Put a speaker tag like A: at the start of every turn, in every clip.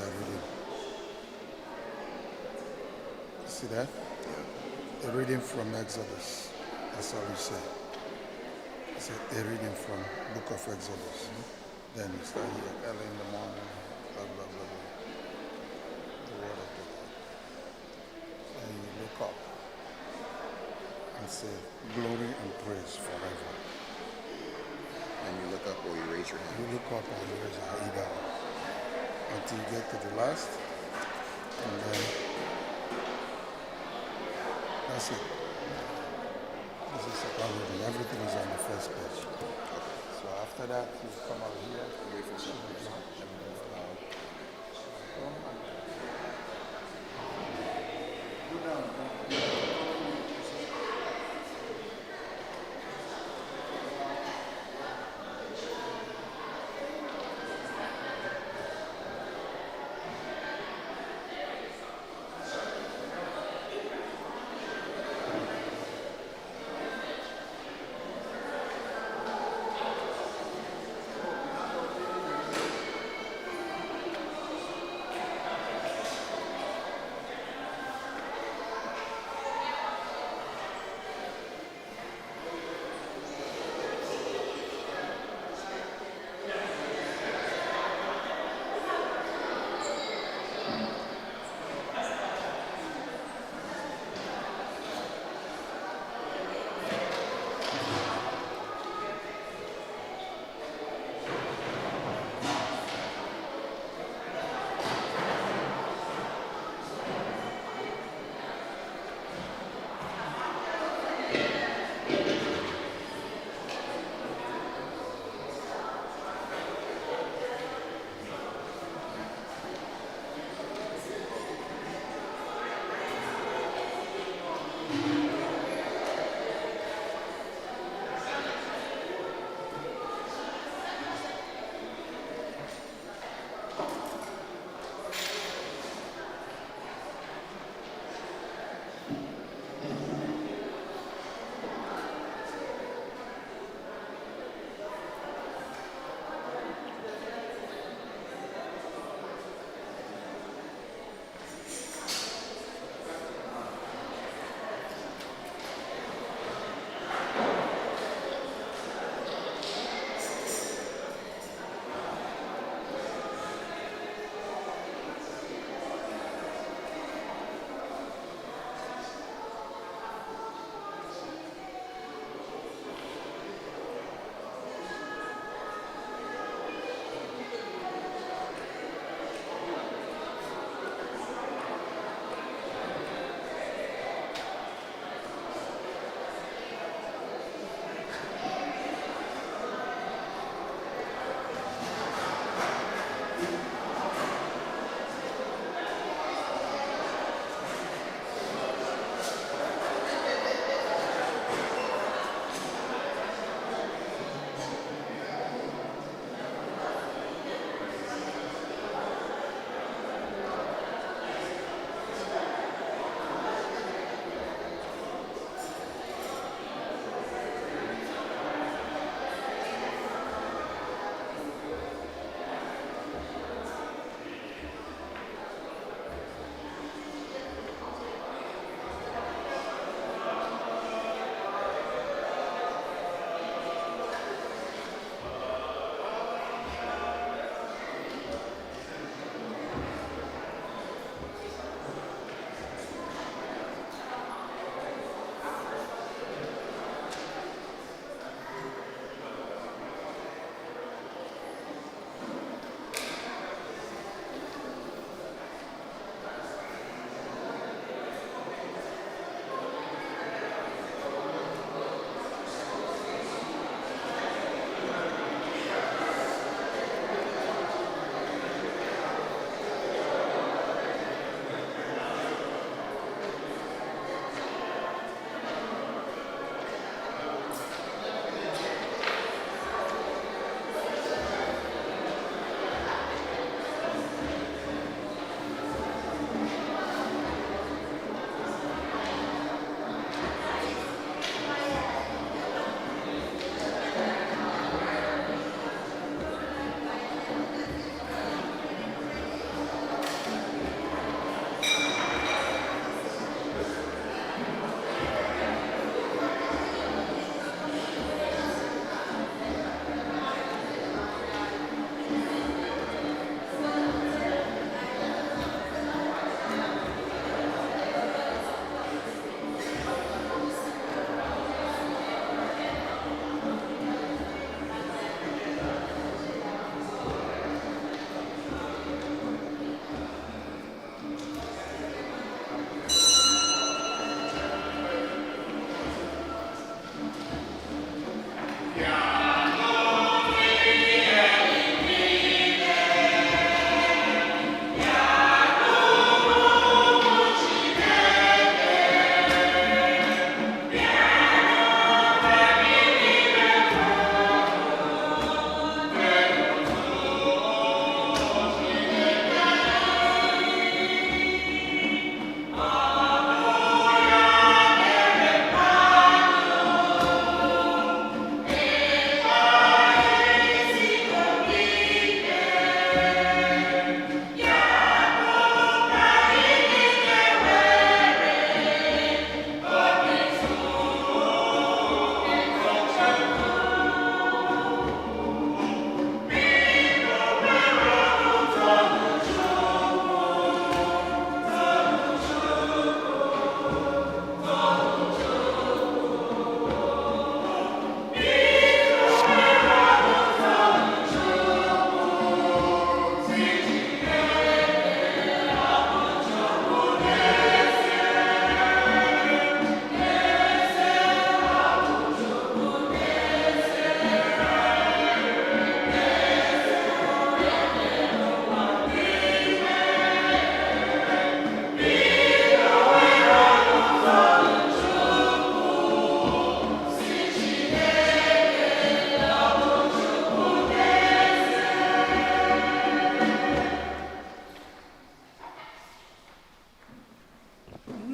A: are reading. See that? A reading from Exodus. That's all you say. It's a reading from Book of Exodus. Then you start here early in the morning, blah, blah, blah, blah. The word of the Lord. Then you look up and say, glory and praise forever.
B: And you look up or you raise your hand.
A: You look up and you raise your hand either way, until you get to the last, and then that's it. This is the reading. Everything is on the first page. So after that, you come out here.
B: Wait for some reason.
A: Go down.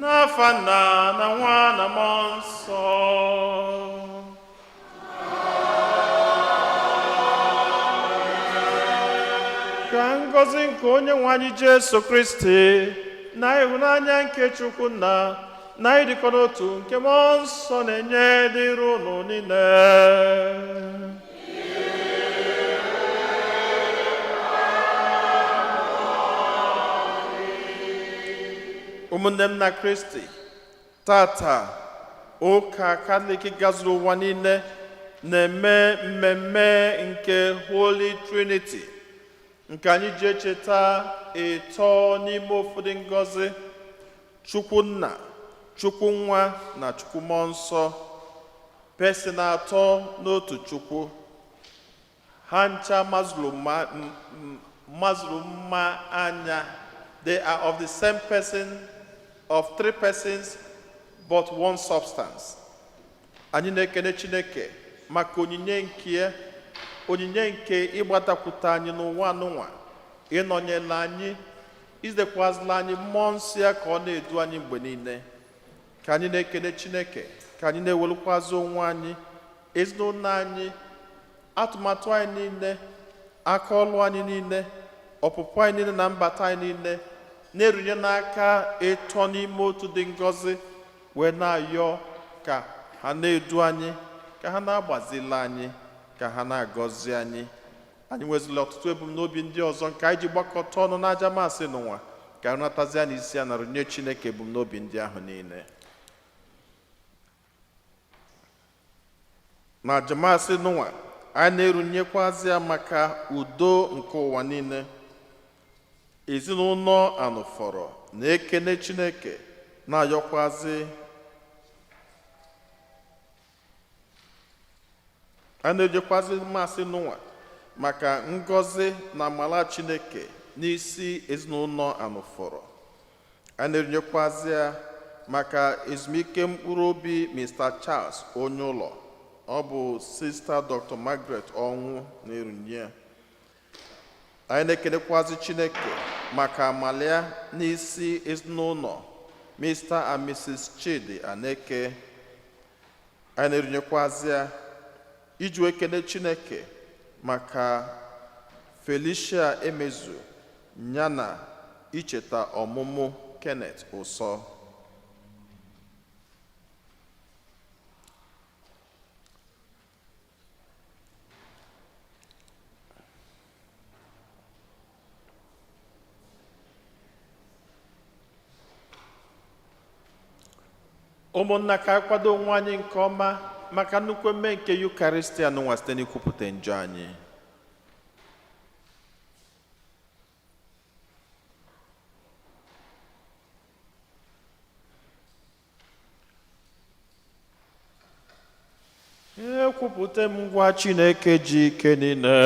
C: n'afa Nna na Nwa na Mmụọ Nsọ. Ka ngọzi nke Onyenwe anyị Jesu Kristi na ịhụnanya nke Chukwu Nna na ịdịkọ n'otu nke Mmụọ Nsọ na-enye dịrị unu niile. Ụmụnne m na Kristi, tata ụka Katọlik gazuru ụwa niile na-eme mmemme nke Holy Trinity, nke anyị ji echeta ịtọ n'ime ụfọdụ ngọzi Chukwu Nna, Chukwu Nwa na Chukwu Mmụọ Nsọ, pesin atọ n'otu Chukwu. Ha ncha mazuru mma anya. They are of the same person, of three persons, but one substance. Anyị na-ekene Chineke maka onyinye nke ịgbatakwuta anyị n'ụwa anụnwa, ịnọnyela anyị, izekwazila anyị mmụọ nsọ ya ka ọ na-edu anyị mgbe niile. Ka anyị na-ekene Chineke, ka anyị na-ewelukwazi onwe anyị, ezinụlọ anyị, atụmatụ anyị niile, aka ọlụ anyị niile, ọpụpụ anyị niile na mbata anyị niile, na-erunye n'aka ịtọ n'ime otu dị ngọzi, wee na-ayọ ka ha na-edu anyị, ka ha na-agbazila anyị, ka ha na-agọzi anyị. Anyị nwezila ọtụtụ ebumnobi ndị ọzọ nke anyị ji gbakọta ọnụ n'aja masị n'ụwa, ka anyị natazi anyị isi ya na runye Chineke ebumnobi ndị ahụ niile. Na aja masị n'ụwa, anyị na-erunyekwazi ya maka udo nke ụwa niile. Ezinụlọ anụfọrọ na-ekene Chineke, na-ayọkwazi a na-ejekwazi mmasị n'ụwa maka ngọzi na amara Chineke n'isi ezinụlọ anụfọrọ. A na-enyekwazi ya maka ezumike mkpụrụ obi Mr. Charles onye ụlọ, ọ bụ Sister Dr. Margaret ọnwụ na-erunye ya. Anyị na-ekenekwazi Chineke maka amalia n'isi ezinụlọ Mr. and Mrs. Chidi Aneke. Anyị na-erunyekwazi ya iji ekene Chineke maka Felicia Emezu yana icheta ọmụmụ Kenneth Ụsọ. Ụmụnna, ka akwado onwe anyị nke ọma maka nnukwu eme nke Eucharistia n'ụwa site n'ikwupụta njọ anyị. Ekwupụta m ngwa Chineke ji ike niile.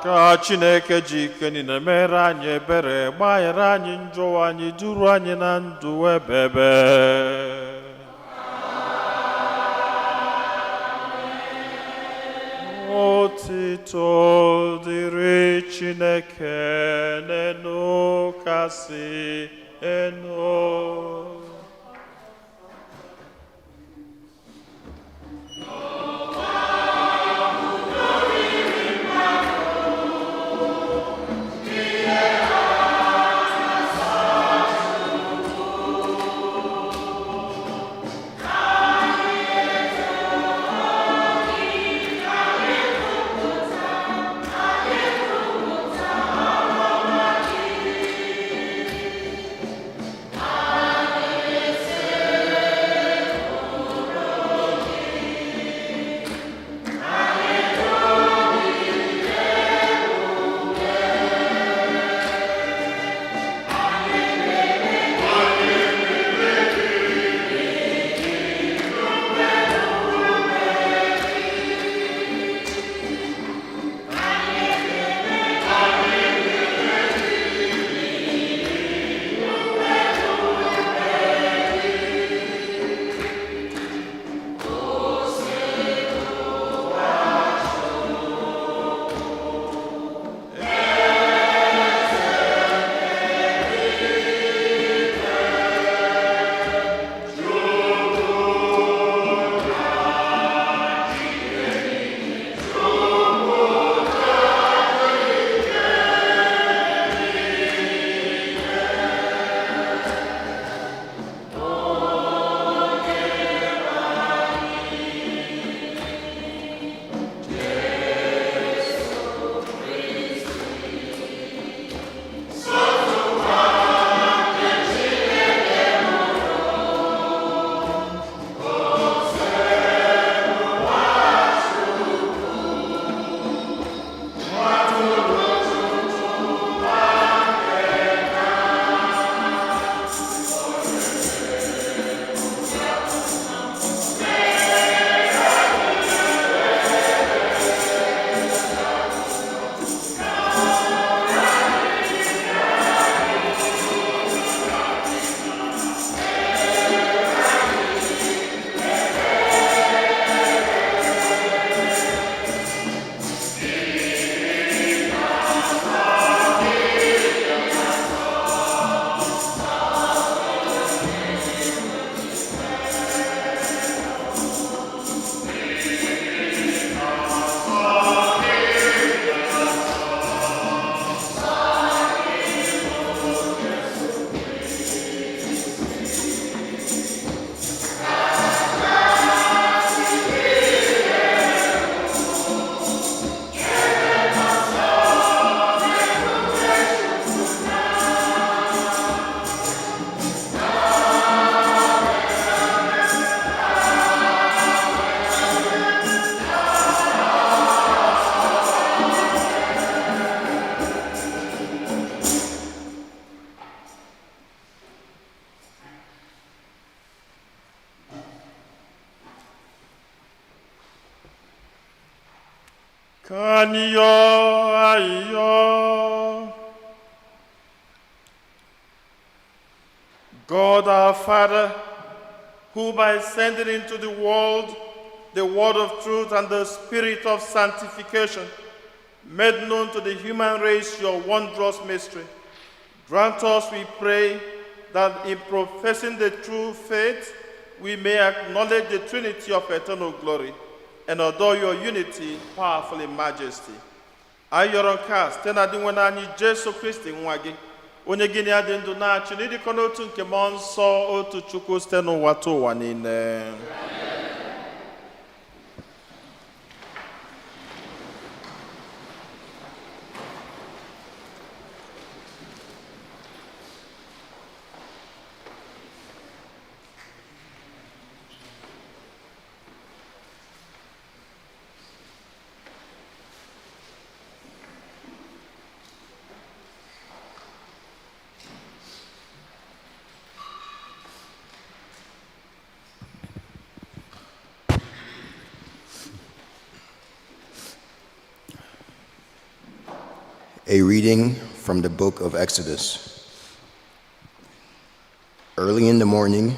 C: ka Chineke ji ike niile mere anyị ebere, gbaghara anyị njọ anyị, duru anyị na ndụ ebebe. Otito dịrị Chineke n'enu kasị enu. God our Father, who by sending into the world the word of truth and the spirit of sanctification, made known to the human race your wondrous mystery, grant us, we pray, that in professing the true faith, we may acknowledge the Trinity of eternal glory and adore your unity, powerful in majesty. Ayọrọ nke a site na dị nwe n'anyị Jesu Kristi nwa gị, onye gị na dị ndụ na-achị n'ịdịkọ n'otu nke mmụọ nsọ otu Chukwu site n'ụwa ta ụwa niile.
D: A reading from the book of Exodus. Early in the morning,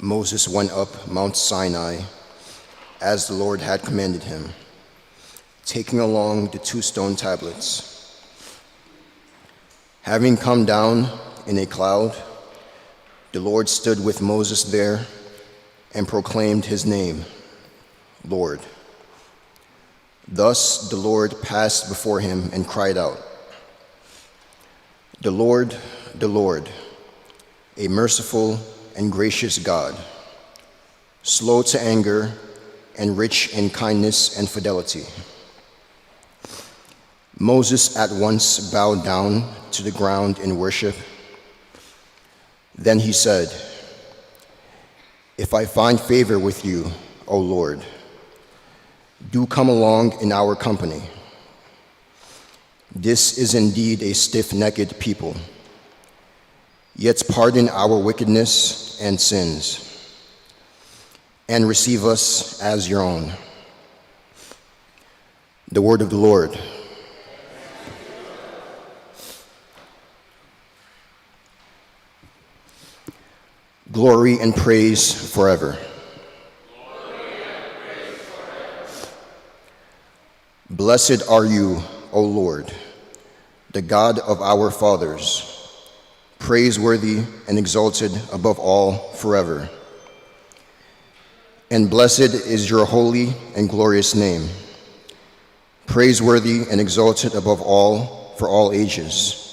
D: Moses went up Mount Sinai as the Lord had commanded him, taking along the 2 stone tablets. Having come down in a cloud, the Lord stood with Moses there and proclaimed his name, Lord. Thus the Lord passed before him and cried out, the Lord, a merciful and gracious God, slow to anger and rich in kindness and fidelity. Moses at once bowed down to the ground in worship. Then he said, if I find favor with you, O Lord, do come along in our company. This is indeed a stiff-necked people. Yet pardon our wickedness and sins, and receive us as your own. The word of the Lord. Glory and praise forever. Blessed are you, O Lord, the God of our fathers, praiseworthy and exalted above all forever. And blessed is your holy and glorious name, praiseworthy and exalted above all for all ages.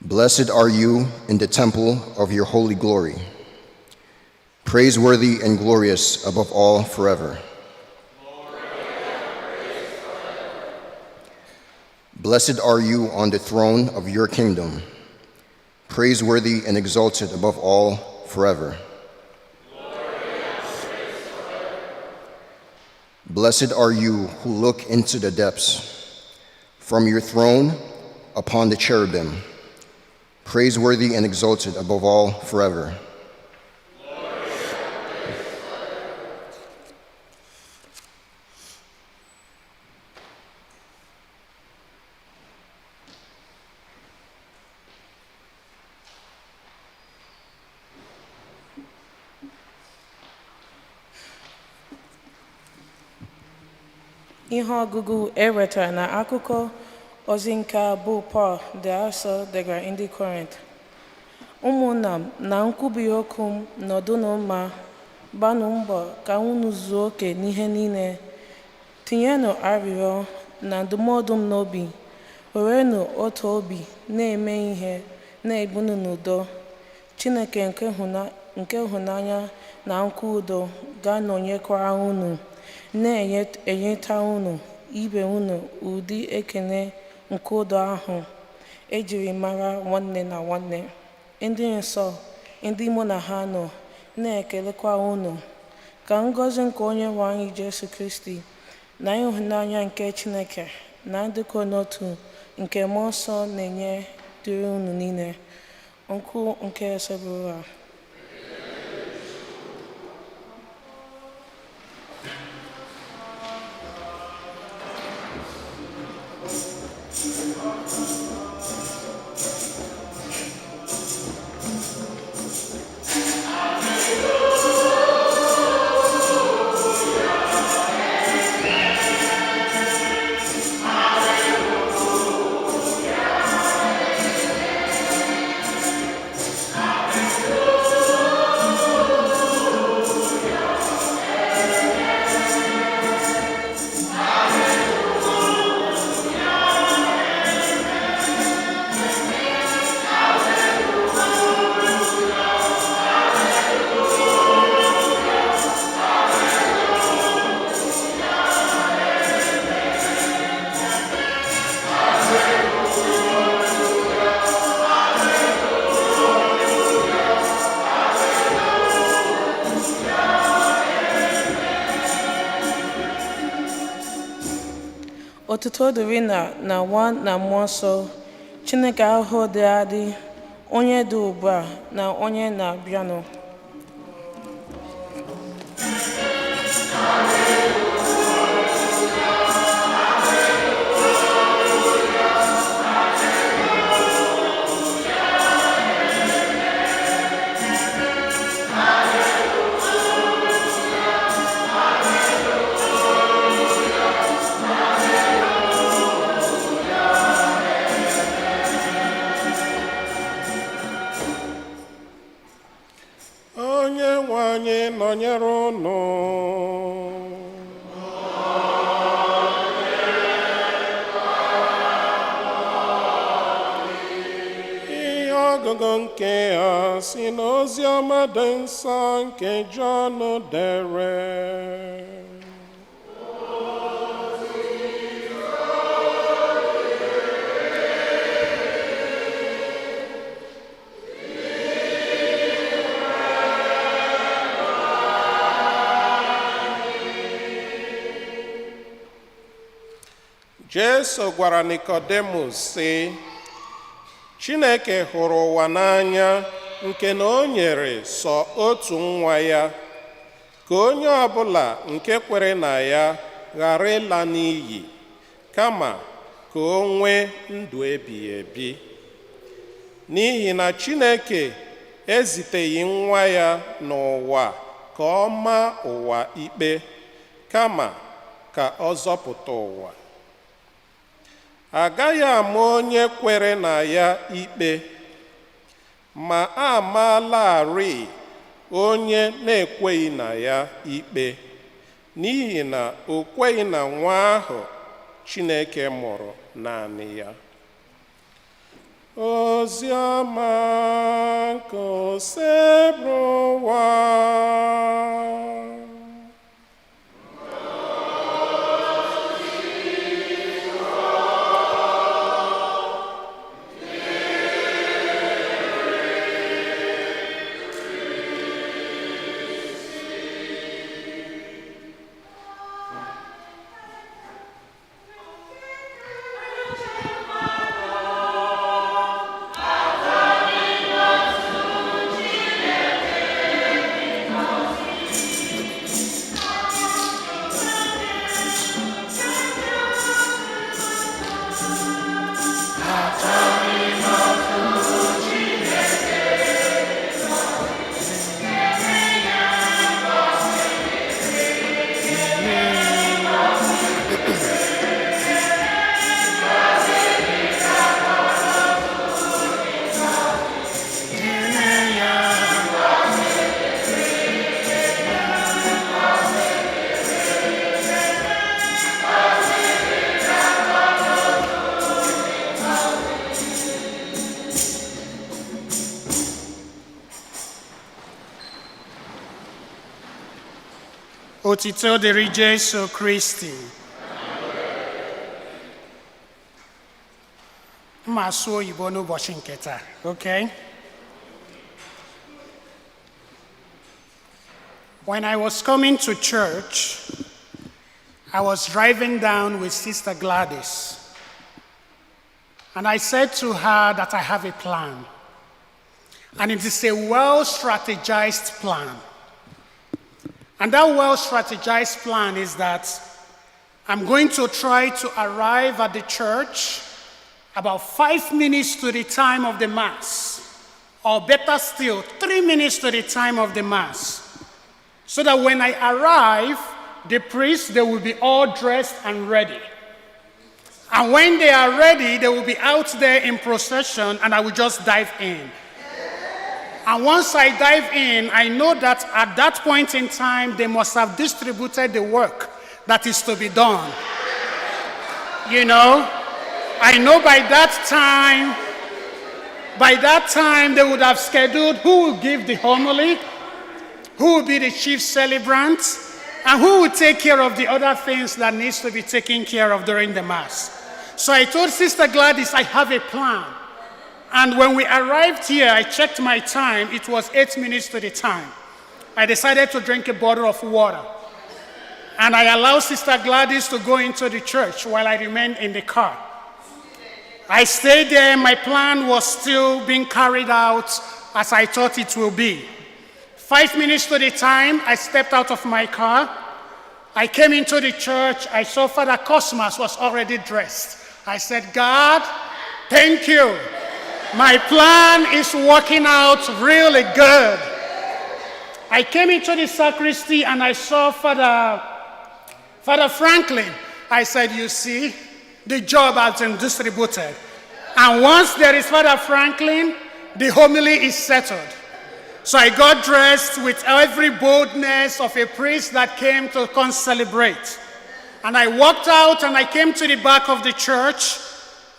D: Blessed are you in the temple of your holy glory, praiseworthy and glorious above all forever. Blessed are you on the throne of your kingdom, praiseworthy and exalted above all forever. Blessed are you who look into the depths, from your throne upon the cherubim, praiseworthy and exalted above all forever.
E: Ihe ọgụgụ ewetara na akụkọ ozi nke abụọ Pọl dị asọ degara ndị Korint. Ụmụnna m, na nkwubi okwu m nọdụnụ ma gbanụ mbọ ka unu zuo oke n'ihe niile. Tinyenụ arịrịọ na ndụmọdụ m n'obi, werenụ otu obi na-eme ihe, na-ebunu n'udo. Chineke nke ịhụnanya na nkwa udo ga-anọnyekwara unu, na-enyeta unu ibe unu ụdị ekele nke udo ahụ ejiri mara nwanne na nwanne. Ndị nsọ, ndị mụ na ha nọ, na-ekelekwa unu. Ka ngọzi nke Onyenwe anyị Jesu Kristi na ịhụnanya nke Chineke na ndịkọ n'otu nke Mmụọ Nsọ na-enye dịrị unu niile. Nkwu nke eseburu a. Otuto dịrị na Nwa na Mmụọ Nsọ, Chineke ahụ dị adị, onye dị ugbu a na onye na-abịanụ.
F: nọnyere unu. Ihe ọgụgụ nke a si n'ozi ọma dị nsọ nke Jọn dere. Jesu gwara Nikodemus sị, Chineke hụrụ ụwa n'anya nke na o nyere sọ otu nwa ya, ka onye ọbụla nke kwere na ya ghara ịla n'iyi, kama ka o nwee ndụ ebighị ebi. N'ihi na Chineke eziteghị nwa ya n'ụwa ka ọ maa ụwa ikpe, kama ka ọ zọpụta ụwa. Agaghị ama onye kwere na ya ikpe, ma a maalarị onye na-ekweghị na ya ikpe, n'ihi na o kweghị na nwa ahụ Chineke mụrụ naanị ya. Ozi ọma nke osebụ ụwa. Otito dịrị Jesu Kristi. Mma asụ oyibo n'ụbọchị nke taa, okay? When I was coming to church, I was driving down with Sister Gladys. And I said to her that I have a plan. And it is a well-strategized plan. And that well-strategized plan is that I'm going to try to arrive at the church about 5 minutes to the time of the Mass, or better still, 3 minutes to the time of the Mass, so that when I arrive, the priests, they will be all dressed and ready. And when they are ready, they will be out there in procession, and I will just dive in. And once I dive in, I know that at that point in time, they must have distributed the work that is to be done. You know, I know by that time they would have scheduled who will give the homily, who will be the chief celebrant, and who will take care of the other things that needs to be taken care of during the Mass. So I told Sister Gladys, I have a plan. And when we arrived here, I checked my time. It was 8 minutes to the time. I decided to drink a bottle of water. And I allowed Sister Gladys to go into the church while I remained in the car. I stayed there. My plan was still being carried out as I thought it will be. 5 minutes to the time, I stepped out of my car. I came into the church. I saw Father Cosmas was already dressed. I said, God, thank you. My plan is working out really good. I came into the sacristy and I saw Father Franklin. I said, you see, the job has been distributed. And once there is Father Franklin, the homily is settled. So I got dressed with every boldness of a priest that came to come celebrate. And I walked out and I came to the back of the church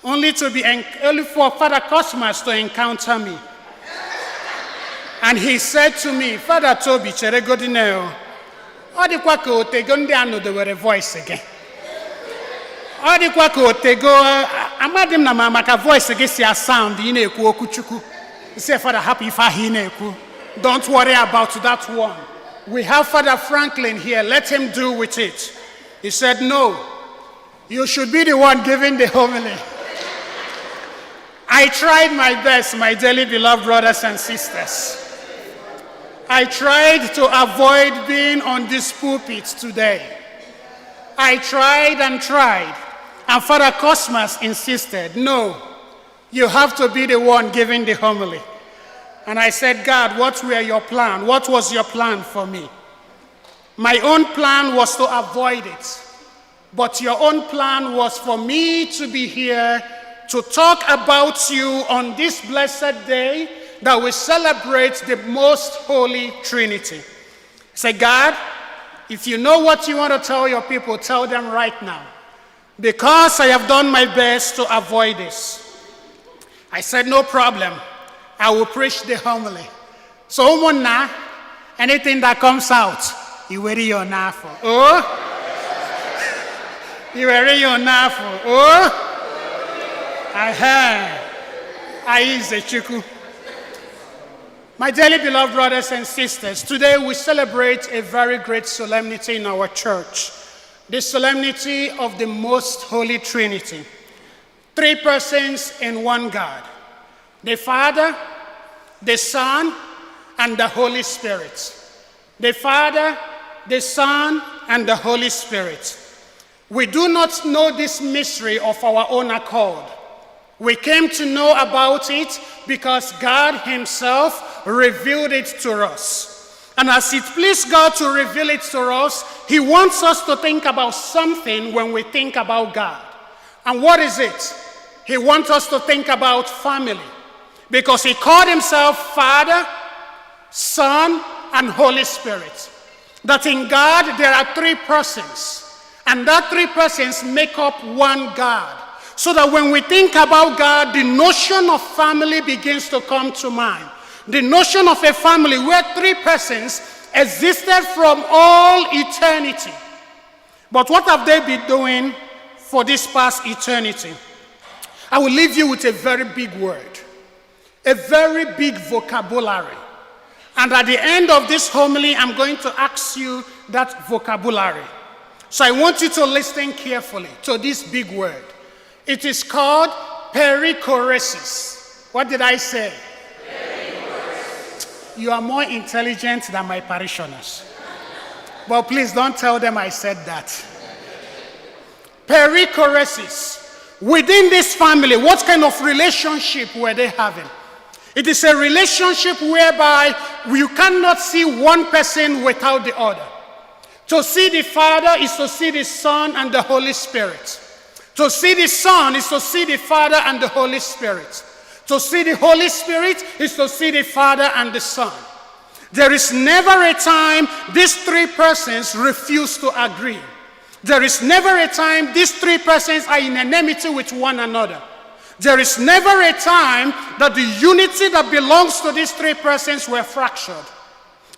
F: only for Father Cosmas to encounter me. And he said to me, Father Toby, chere godineo, odikwa ka otego ndị anọdewere voice again. Odikwa ka otego, amadim na maka voice gị si a sound, ị na-ekwu okwu Chukwu. He said, Father, happy if I na-ekwu. Don't worry about that one. We have Father Franklin here. Let him do with it. He said, no, you should be the one giving the homily. I tried my best, my dearly beloved brothers and sisters. I tried to avoid being on this pulpit today. I tried and tried. And Father Cosmas insisted, no, you have to be the one giving the homily. And I said, God, what were your plan? What was your plan for me? My own plan was to avoid it. But your own plan was for me to be here to talk about you on this blessed day that we celebrate the most holy Trinity. Say, God, if you know what you want to tell your people, tell them right now. Because I have done my best to avoid this. I said, no problem. I will preach the homily. So, Umuna, anything that comes out, you wear your nafu. Oh? You wear your nafu. Oh? Aha. Aize Chuku. My dearly beloved brothers and sisters, today we celebrate a very great solemnity in our church. The solemnity of the most holy Trinity. 3 persons in one God. The Father, the Son, and the Holy Spirit. The Father, the Son, and the Holy Spirit. We do not know this mystery of our own accord. We came to know about it because God himself revealed it to us. And as it pleased God to reveal it to us, he wants us to think about something when we think about God. And what is it? He wants us to think about family. Because he called himself Father, Son, and Holy Spirit. That in God there are 3 persons. And that 3 persons make up one God. So that when we think about God, the notion of family begins to come to mind. The notion of a family where 3 persons existed from all eternity. But what have they been doing for this past eternity? I will leave you with a very big word. A very big vocabulary. And at the end of this homily, I'm going to ask you that vocabulary. So I want you to listen carefully to this big word. It is called perichoresis. What did I say? Perichoresis. You are more intelligent than my parishioners. But please don't tell them I said that. Perichoresis. Within this family, what kind of relationship were they having? It is a relationship whereby you cannot see one person without the other. To see the Father is to see the Son and the Holy Spirit. To see the Son is to see the Father and the Holy Spirit. To see the Holy Spirit is to see the Father and the Son. There is never a time these 3 persons refuse to agree. There is never a time these 3 persons are in enmity with one another. There is never a time that the unity that belongs to these 3 persons were fractured.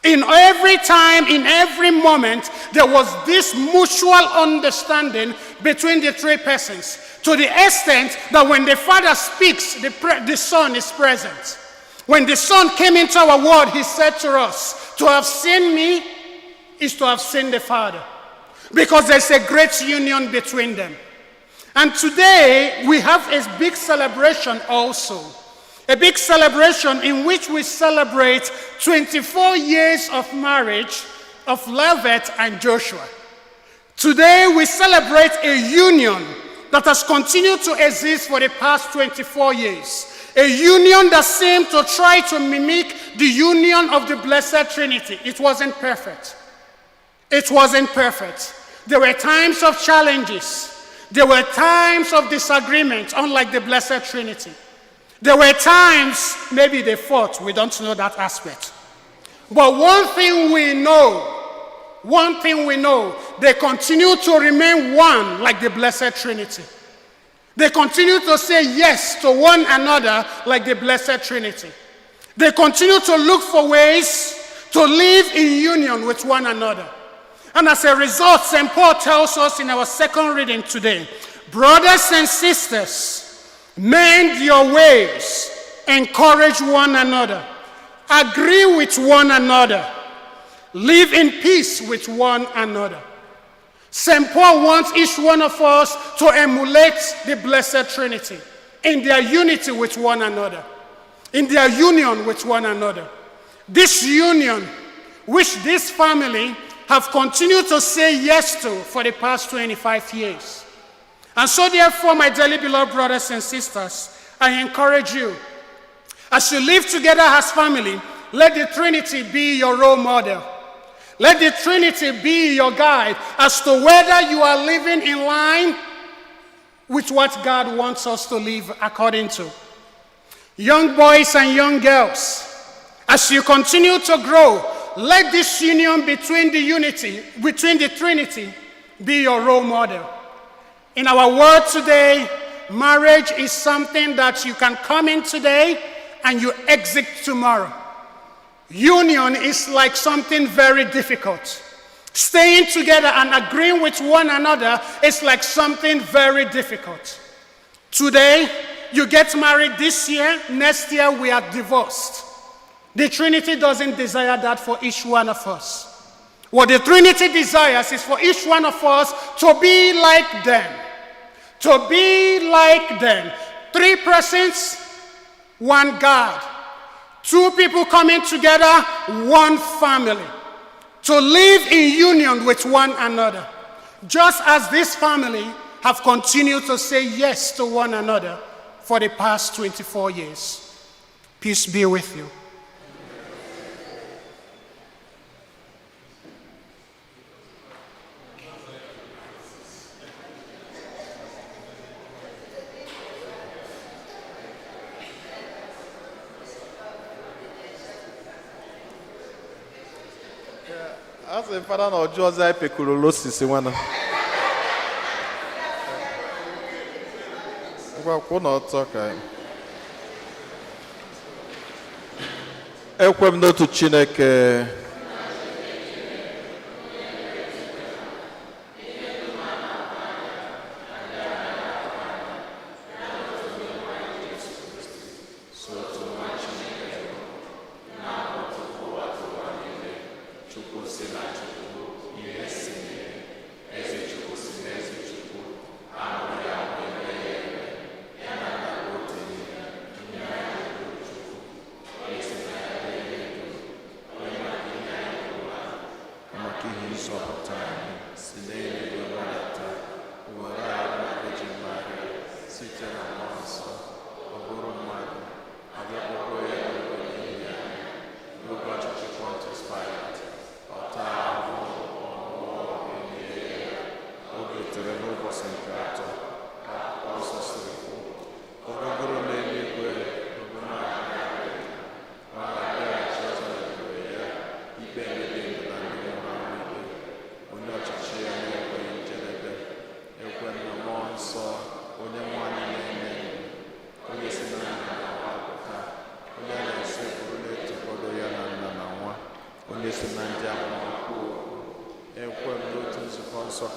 F: In every time, in every moment, there was this mutual understanding between the 3 persons, to the extent that when the Father speaks, the Son is present. When the Son came into our world, he said to us, to have seen me is to have seen the Father, because there's a great union between them. And today, we have a big celebration also. A big celebration in which we celebrate 24 years of marriage of Levet and Joshua. Today, we celebrate a union that has continued to exist for the past 24 years. A union that seemed to try to mimic the union of the Blessed Trinity. It wasn't perfect. It wasn't perfect. There were times of challenges. There were times of disagreement, unlike the Blessed Trinity. There were times, maybe they fought, we don't know that aspect. But one thing we know, they continue to remain one like the Blessed Trinity. They continue to say yes to one another like the Blessed Trinity. They continue to look for ways to live in union with one another. And as a result, St. Paul tells us in our second reading today, brothers and sisters, mend your ways, encourage one another, agree with one another, live in peace with one another. St. Paul wants each one of us to emulate the Blessed Trinity in their unity with one another, in their union with one another. This union, which this family have continued to say yes to for the past 25 years. And so therefore, my dearly beloved brothers and sisters, I encourage you, as you live together as family, let the Trinity be your role model. Let the Trinity be your guide as to whether you are living in line with what God wants us to live according to. Young boys and young girls, as you continue to grow, let this union between the Trinity be your role model. In our world today, marriage is something that you can come in today and you exit tomorrow. Union is like something very difficult. Staying together and agreeing with one another is like something very difficult. Today, you get married this year, next year we are divorced. The Trinity doesn't desire that for each one of us. What the Trinity desires is for each one of us to be like them. To be like them. 3 persons, one God. 2 people coming together, one family. To live in union with one another. Just as this family have continued to say yes to one another for the past 24 years. Peace be with you.
C: As a father no Jose Peculosis, one. Well, could not talk. Ekwem no to Chineke.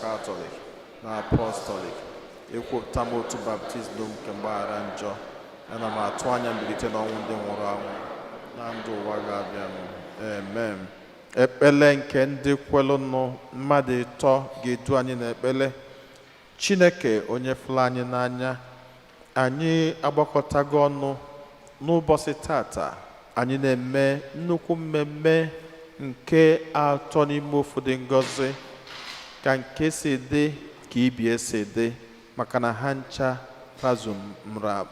C: Catholic na Apostolic ekwupụta m otu baptizim nke mgbaghara njọ ana m atụ anya mbilite n'ọnwụ ndị nwụrụ anwụ na ndụ ụwa ga-abịanụ. Amen. Ekpele nke ndị kwelụnụ mmadụ ịtọ ga-edu anyị n'ekpele. Chineke onye fụrụ anyị n'anya, anyị agbakọtago ọnụ n'ụbọchị tata anyị na-eme nnukwu mmemme nke atọ n'ime ofu dị ngọzi ka nke si dị ka ibie si dị maka na ha ncha pazumra.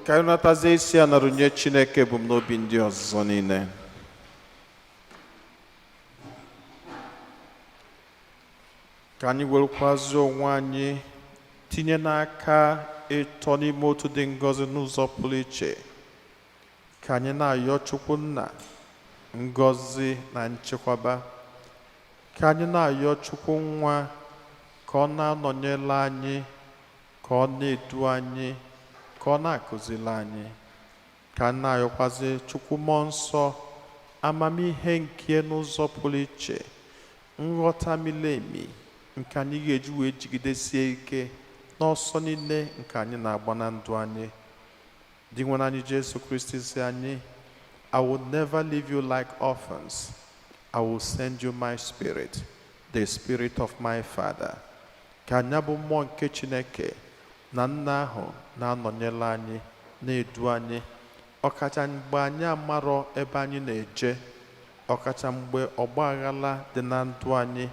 C: ka anyị natazie isi a nọrọ nye Chineke ebumnobi ndị ọzọ niile. Ka anyị werekwazie onwe anyị tinye n'aka ịtọ n'ime otu dị ngọzi n'ụzọ pụrụ iche. Ka anyị na-ayọ Chukwu Nna ngọzi na nchekwaba. Ka anyị na-ayọ Chukwu Nwa ka ọ na-anọnyere anyị, ka ọ na-edu anyị, ka ọ na-akụziri anyị. Ka anyị na-ayọkwazi Chukwu Mmụọ Nsọ amamihe nke n'ụzọ pụrụ iche, nghọta miri emi nke anyị ga-eji wee jigidesie ike n'ọsọ niile nke anyị na-agba na ndụ anyị. Dị nwere anyị Jesu Kristi si anyị, I will never leave you like orphans. I will send you my spirit, the spirit of my Father. Ka anyị bụ mmụọ nke Chineke na Nna ahụ na-anọnyere anyị, na-edu anyị, ọkacha mgbe anyị amarọ ebe anyị na-eje, ọkacha mgbe ọgba aghara dị na ndụ anyị,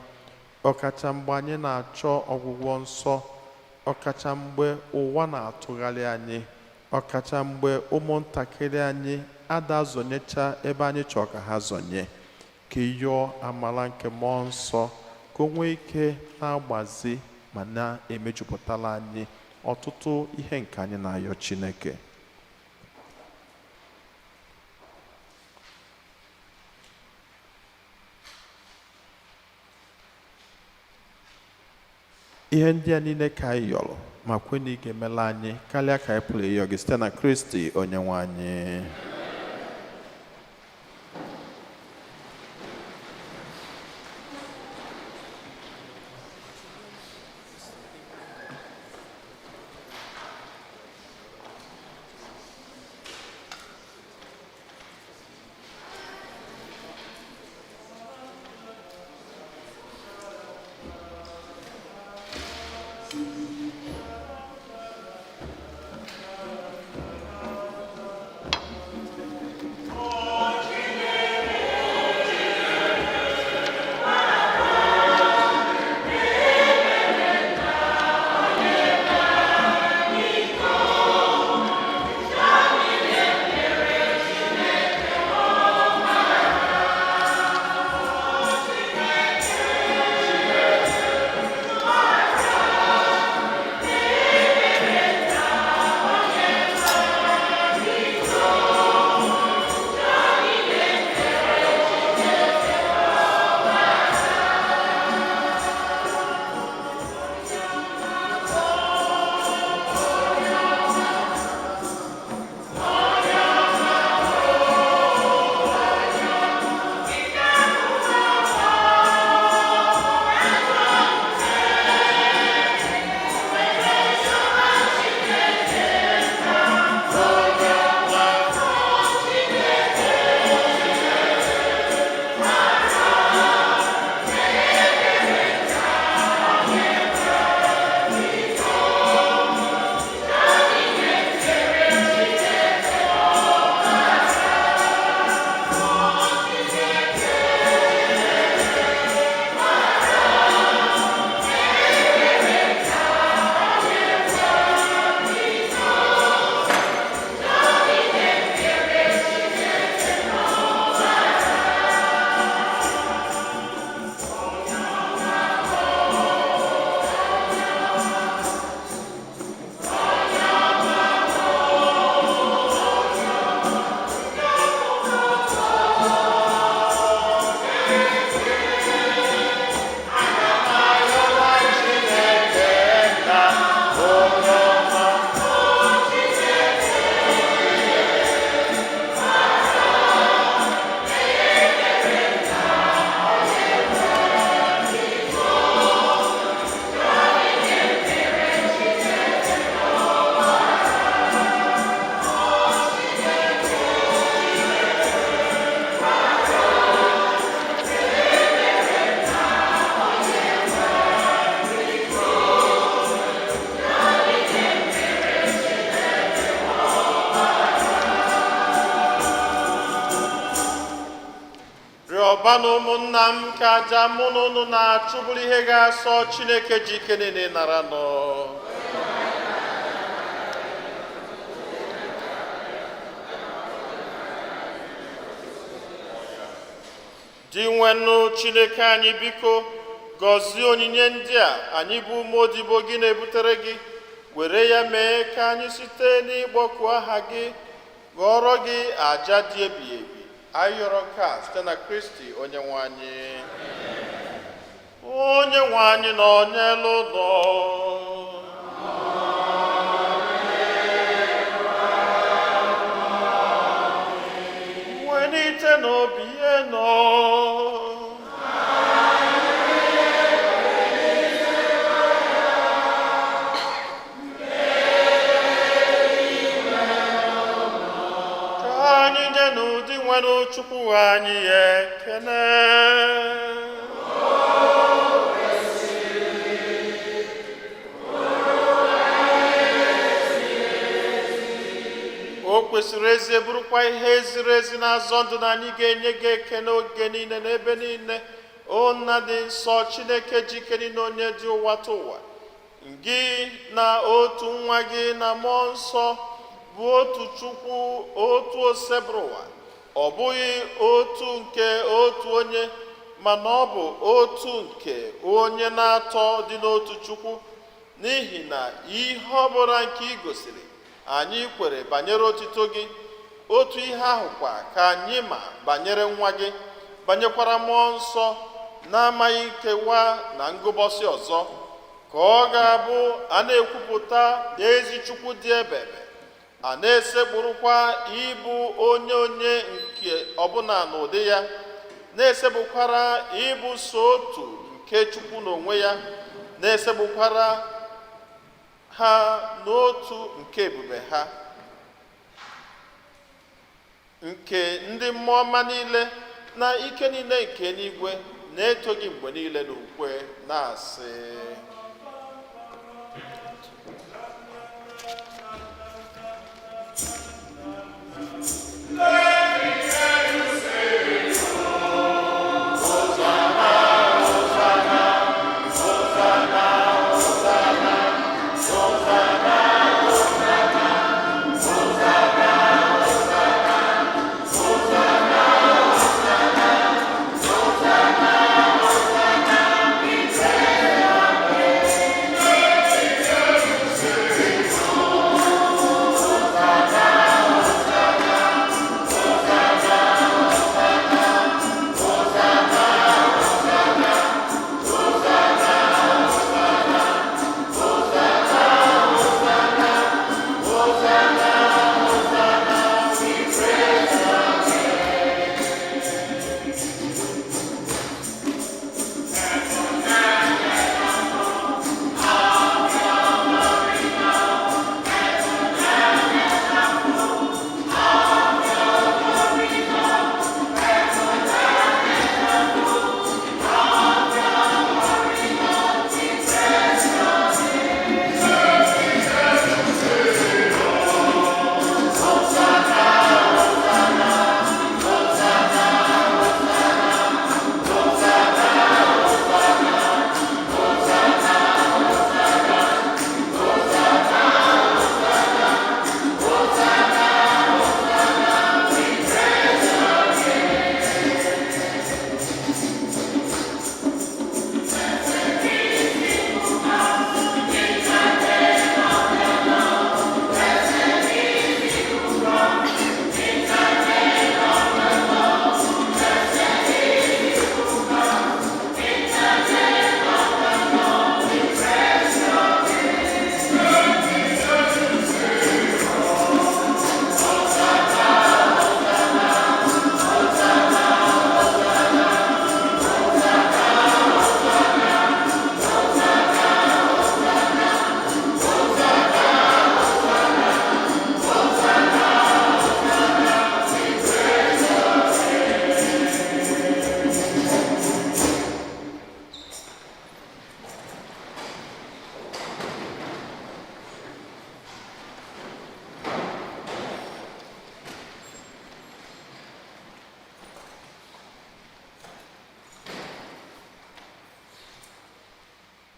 C: ọkacha mgbe anyị na-achọ ọgwụgwọ nsọ, ọkacha mgbe ụwa na-atụgharị anyị, ọkacha mgbe ụmụntakịrị anyị ada-azọnyecha ebe anyị chọọ ka ha zọnye. Ka ịyọọ amara nke Mmụọ Nsọ ka o nwee ike na-agbazi ma na-emejupụtara anyị ọtụtụ ihe nke anyị na-ayọ Chineke. Ihe ndị a niile ka anyị yọrọ ma kwe na ị ga-emela anyị karịa ka anyị pụrụ ịyọ gị site na Kristi Onyenwe anyị.
G: ọbanụ ụmụnna m ka aja mụ na unu na-achụ bụrụ ihe ga-asọ Chineke ji ike niile nara nọ. dị nwenụ Chineke anyị, biko gọzie onyinye ndị a anyị bụ ụmụ odibo gị na-ebutere gị, were ya mee ka anyị site n'ịkpọku aha gị ghọrọ gị aja dị ebighị ebi. Anyị yọrọ nke a site na Kristi onye nwe anyị. Onye nwe anyị nọ n'elu ụlọ. Wenite n'obi ihe nọ. Nwenụ Chukwu anyị ekene. O kwesịrị ezi, bụrụkwa ihe ziri ezi na-azọ ndụ na anyị ga-enye gị ekene oge niile na ebe niile. O nna dị nsọ, Chineke jike niile, onye dị ụwa tụ ụwa, gị na otu nwa gị na mmụọ nsọ bụ otu Chukwu, otu osebụrụ ụwa. Ọ bụghị otu nke otu onye, mana ọ bụ otu nke onye na-atọ dị n'otu Chukwu. N'ihi na ihe ọbụla nke ị gosiri anyị kwere banyere otito gị, otu ihe ahụkwa ka anyị ma banyere nwa gị, banyekwara mmụọ nsọ, na-amaghị nkewa na ngụbọsị ọzọ, ka ọ ga-abụ a na-ekwupụta ezi Chukwu dị ebebe, a na-esekpụrụkwa ịbụ onye nke ọbụla n'ụdị ya, na-esekpụkwara ịbụ so otu nke Chukwu n'onwe ya, na-esekpụkwara ha n'otu nke ebube ha, nke ndị mmụọ ọma niile na ike niile nke eluigwe na-eto gị mgbe niile n'ukwe, na-asị: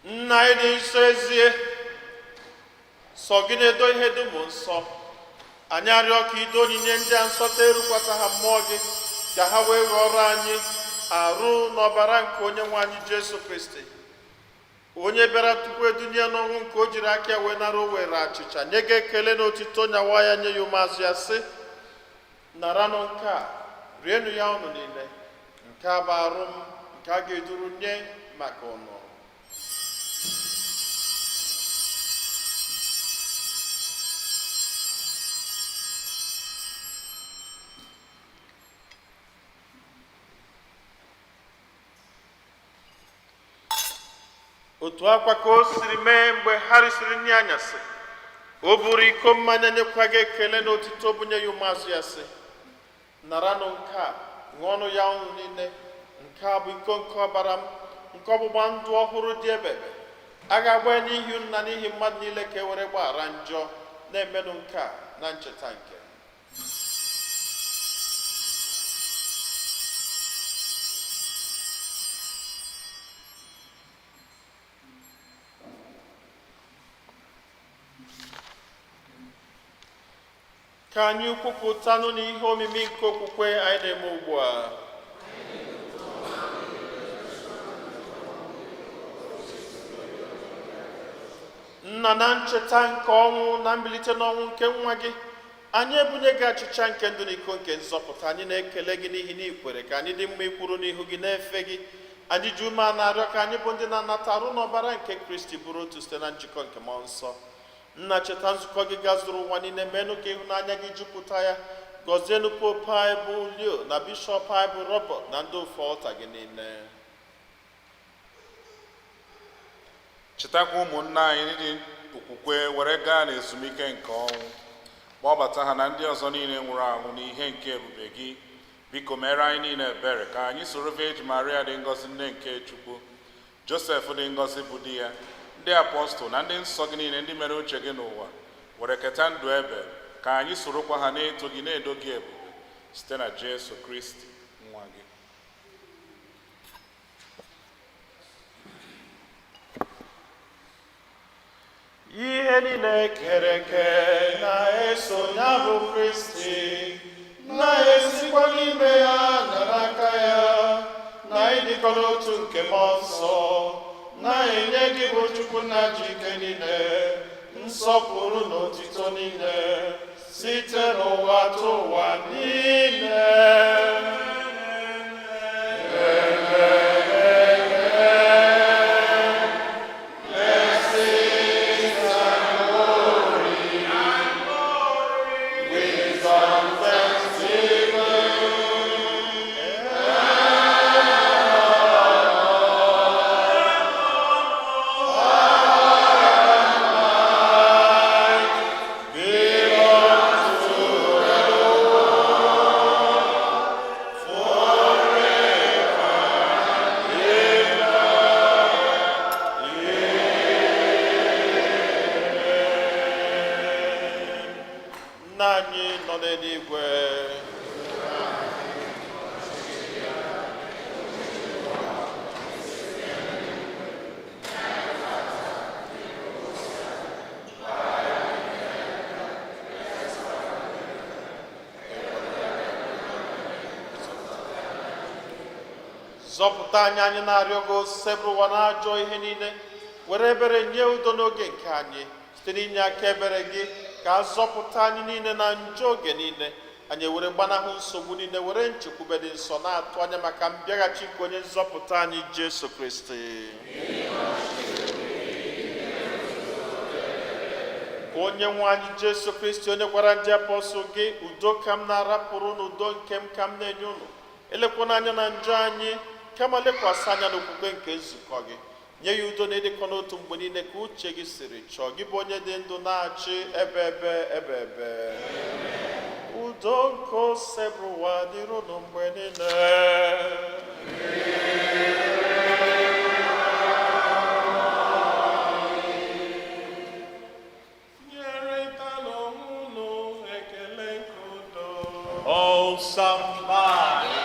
G: Nna anyị dị nsọ ezie, sọ gị na-edo ihe dum nsọ. Anyị arịọ ka ido onyinye ndị a nsọ ta erukwata ha mmụọ gị, ka ha wee ghọrọ anyị arụ n'ọbara nke onye nwe anyị Jesu Kristi, onye bịara tupu edunie n'ọnwụ, nke o jiri aka ya wee nara o were achịcha nye gị ekele na otito nyawa ya, nye ya ụmụazụ ya, sị, naranụ nke a, rienụ ya unu niile, nke a bụ arụ m nke a ga-eduru nye maka unu. Otu akwa ka o siri mee mgbe ha risiri nri anyasị, o buru iko mmanya nyekwa gị ekele na otito bunye ya ụmụazụ ya, sị, naranụ nke a, ṅụọnụ ya unu niile, nke a bụ iko nke ọbara m, nke ọgbụgba ndụ ọhụrụ dị ebebe, a ga-agba ya n'ihi unu na n'ihi mmadụ niile ka e were gbaghara njọ, na-emenụ nke a na ncheta nke m. Ka anyị kwupụtanụ n'ihe omimi nke okwukwe anyị na-eme ugbu a. Nna, na ncheta nke ọnwụ na mbilite n'ọnwụ nke nwa gị, anyị ebunye gị achịcha nke ndụ na iko nke nzọpụta. Anyị na-ekele gị n'ihi na ikwere ka anyị dị mma ikwuru n'ihu gị na-efe gị. Anyị ji ume a na-arịọ ka anyị bụ ndị na-anata arụ n'ọbara nke Kristi bụrụ otu site na njikọ nke mmụọ nsọ. Nna, cheta nzukọ gị gazuru ụwa niile, menụ ka ịhụnanya gị jupụta ya. Gọzienụ pope anyị bụ Leo na bishọp anyị bụ Robert na ndị ofe ọta gị niile.
H: Chetakwa ụmụnna anyị ndị okwukwe were gaa n'ezumike nke ọnwụ, kpọbata ha na ndị ọzọ niile nwụrụ anwụ n'ihe nke ebube gị. Biko mere anyị niile ebere ka anyị soro Virgin Maria dị ngọzi nne nke Chukwu, Joseph dị ngọzi bụ di ya, ndị apọstụl na ndị nsọ gị niile ndị mere uche gị n'ụwa, were keta ndụ ebe, ka anyị sorokwa ha na-eto gị na-edo gị ebube site na Jesu Kristi nwa gị.
G: Ihe niile kere eke na-eso ya bụ Kristi, na-esikwa n'ime ya na n'aka ya, na ịdịkọ n'otu nke mmụọ nsọ, na-enye gị bụ Chukwu na ji ike niile, nsọpụrụ na otito niile, site n'ụwa tụ ụwa niile. Zọpụta anyị, anyị na-arịọ gị, osebụrụ ụwa n'ajọ ihe niile, were ebere nye udo n'oge nke anyị, site n'inye aka ebere gị ka a zọpụta anyị niile na njọ oge niile. Anyị were gbanahụ nsogbu niile, were nchekwube dị nsọ, na-atụ anya maka mbịaghachi nke onye nzọpụta anyị Jesu Kristi. Onye nwe anyị Jesu Kristi, onye gwara ndị apọstụl gị, udo ka m na-arapụrụ n'udo nke m ka m na-enye unu, elekwana anya na njọ anyị, kama lekwasị anya n'okwukwe nke nzukọ gị. Nye ya udo na ịdịkọ n'otu mgbe niile ka uche gị siri chọọ, gị bụ onye dị ndụ na-achị ebe. Udo nke osebụrụ ụwa dịrị unu mgbe niile. Nyerịtanụ onwe unu ekele nke udo. Oh, somebody.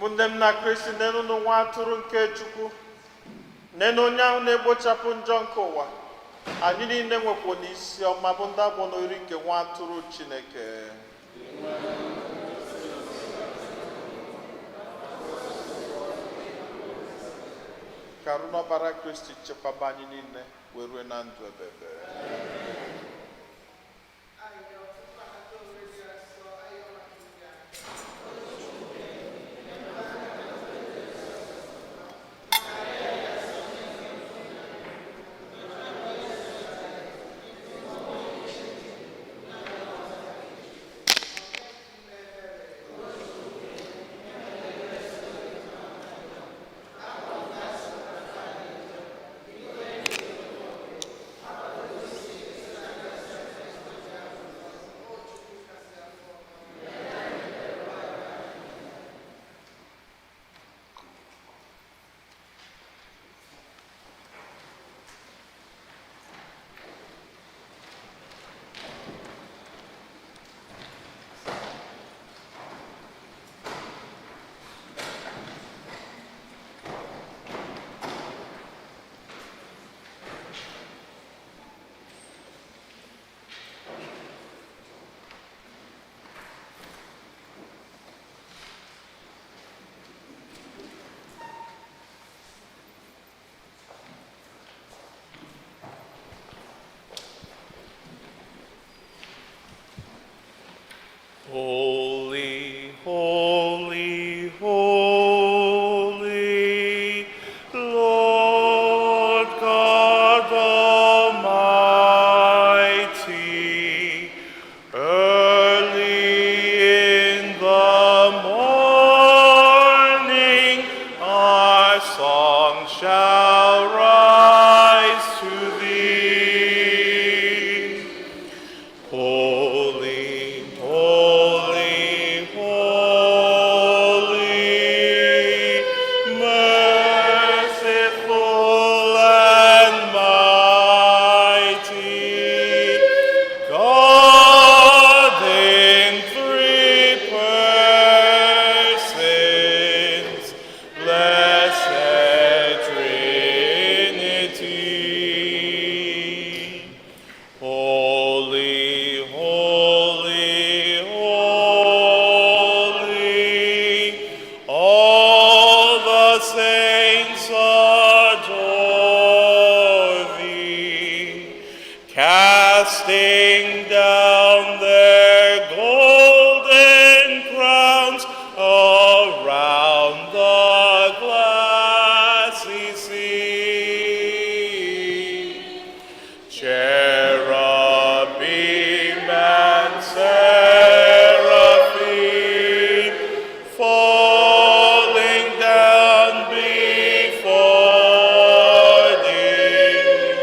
G: ụmụnne m na Kristi, nenu nwa atụrụ nke Chukwu, nenu onye ahụ na-egbochapụ njọ nke ụwa. Anyị niile nwekwa n'isi ọma bụ ndị abụọ n'ori nke nwa atụrụ Chineke. Ka arụ n'ọbara Kristi chekwaba anyị niile wee rue na ndụ ebebe.
I: Holy, holy, holy, Lord God Almighty, early in the morning our song shall rise to thee. Holy, holy, holy, merciful and mighty, God in three persons, blessed Trinity. Holy, holy, holy, all the saints adore thee, casting down their golden crowns around the glassy sea. Cherubim and seraphim falling down before thee,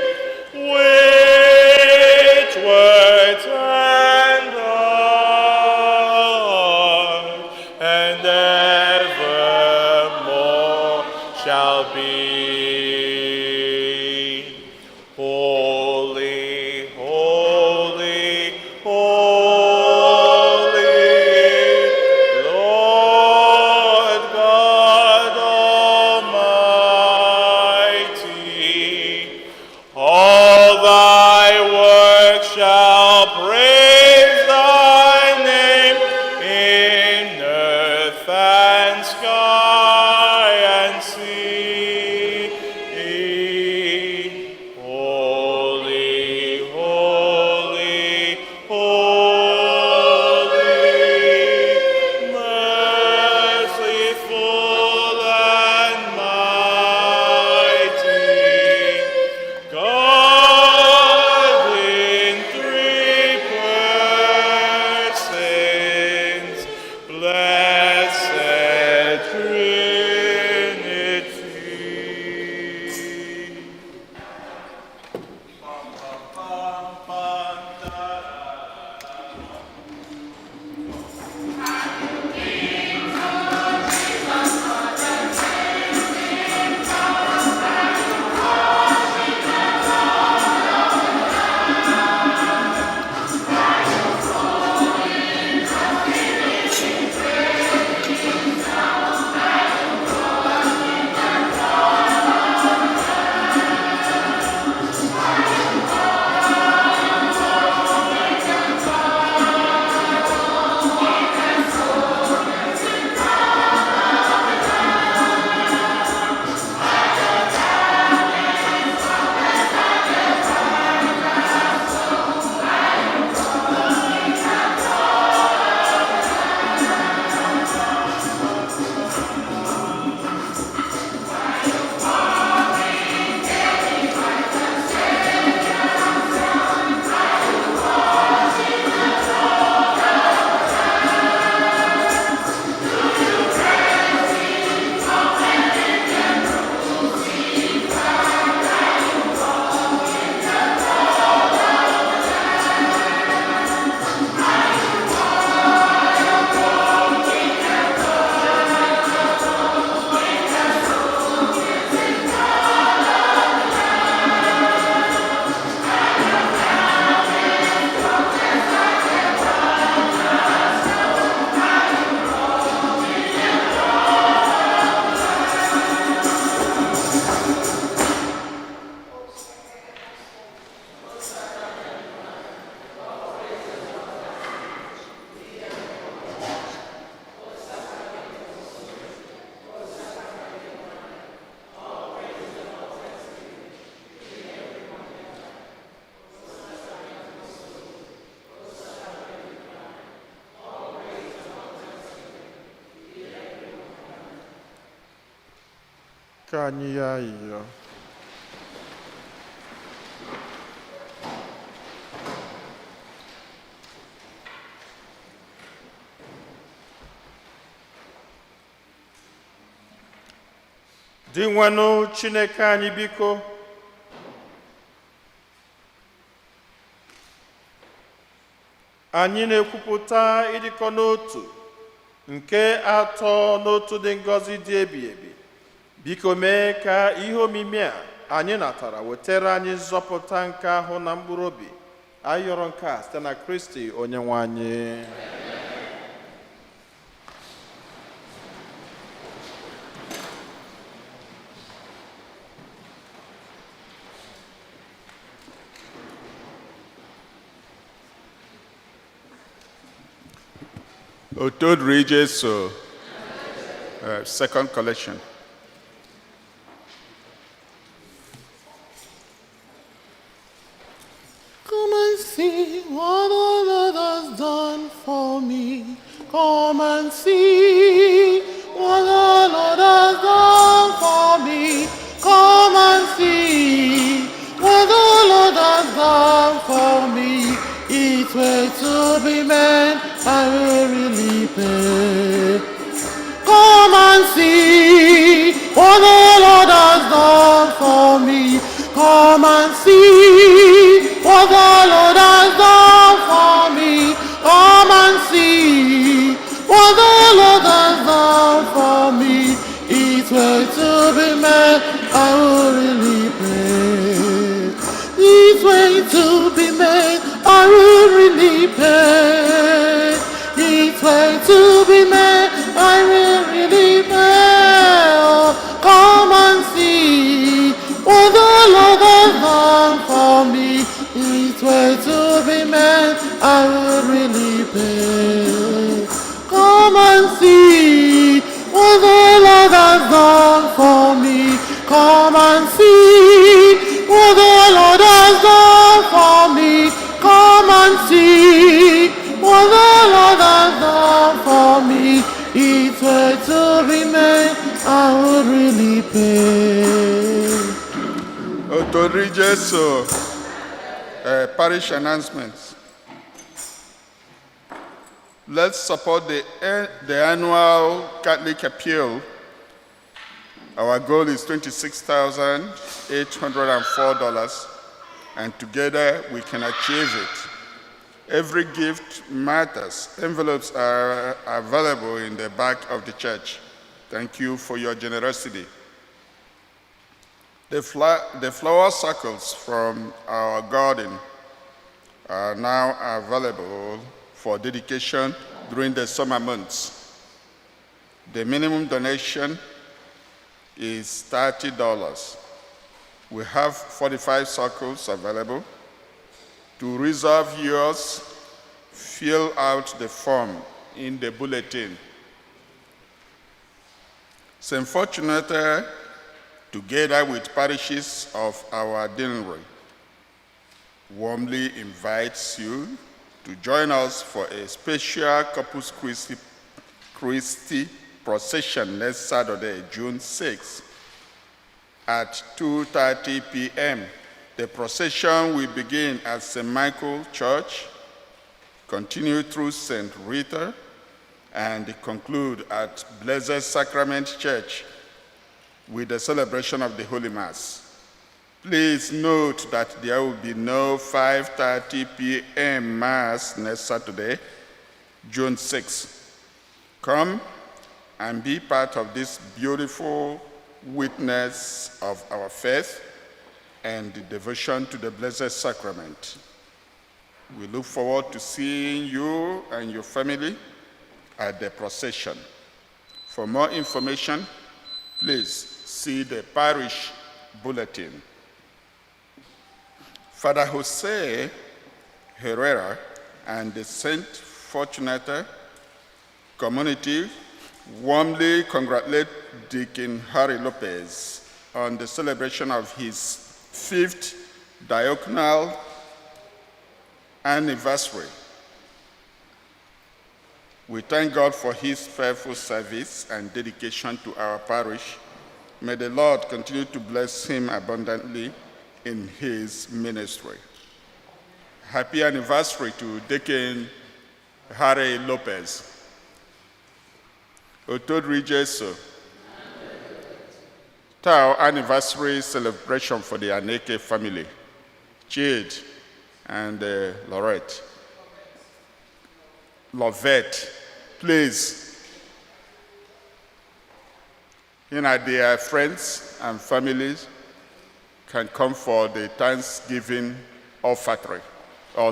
I: which were tender and evermore shall be. Holy, holy, holy, Lord God Almighty, all thy works shall praise thy name in earth and sky and sea.
C: Ka anyị ya ayịyọ. Dị nwanụ Chineke anyị biko, anyị na-ekwupụta ịdịkọ n'otu nke atọ n'otu dị ngọzi dị ebi ebi. Biko mee ka ihe omimi a anyị natara wetara anyị nzọpụta nke ahụ na mkpụrụ obi. Anyị yọrọ nke a site na Kristi Onyenwe anyị.
H: Otod Regis, second collection.
J: Come and see what the Lord has done for me. Come and see what the Lord has done for me. Come and see what the Lord has done for me. It's way to be man, I will really pay. Come and see what the Lord has done for me. Come and see what the Lord has done for me. Come and see what the Lord has done for me. It's way to be man, I will really pay. It's way to be made, I will really pay. It's way to be made, I will really pay. Oh, come and see what the Lord has done for me. It's way to be made, I will really pay. Come and see what the Lord has done for me. Come and see what the Lord has done for me. Come and see what the Lord has done for me. It's way to be made, I would really pay.
H: Otod Regis, parish announcements. Let's support the annual Catholic appeal. Our goal is $26,804, and together we can achieve it. Every gift matters. Envelopes are available in the back of the church. Thank you for your generosity. The flower circles from our garden are now available for dedication during the summer months. The minimum donation is $30. We have 45 circles available. To reserve yours, fill out the form in the bulletin. St. Fortunate, together with parishes of our deanery, warmly invites you to join us for a special Corpus Christi procession next Saturday, June 6, at 2:30 p.m. The procession will begin at St. Michael Church, continue through St. Rita, and conclude at Blessed Sacrament Church with the celebration of the Holy Mass. Please note that there will be no 5:30 p.m. Mass next Saturday, June 6. Come and be part of this beautiful witness of our faith and the devotion to the Blessed Sacrament. We look forward to seeing you and your family at the procession. For more information, please see the parish bulletin. Father Jose Herrera and the St. Fortunata community warmly congratulate Deacon Harry Lopez on the celebration of his 5th diaconal anniversary. We thank God for his faithful service and dedication to our parish
K: May the Lord continue to bless him abundantly in his ministry. Happy anniversary to Deacon Harry Lopez. Otodri Jesu. Our anniversary celebration for the Aneke family, Jade and Lovette, please. Their friends and families can come for the Thanksgiving offertory or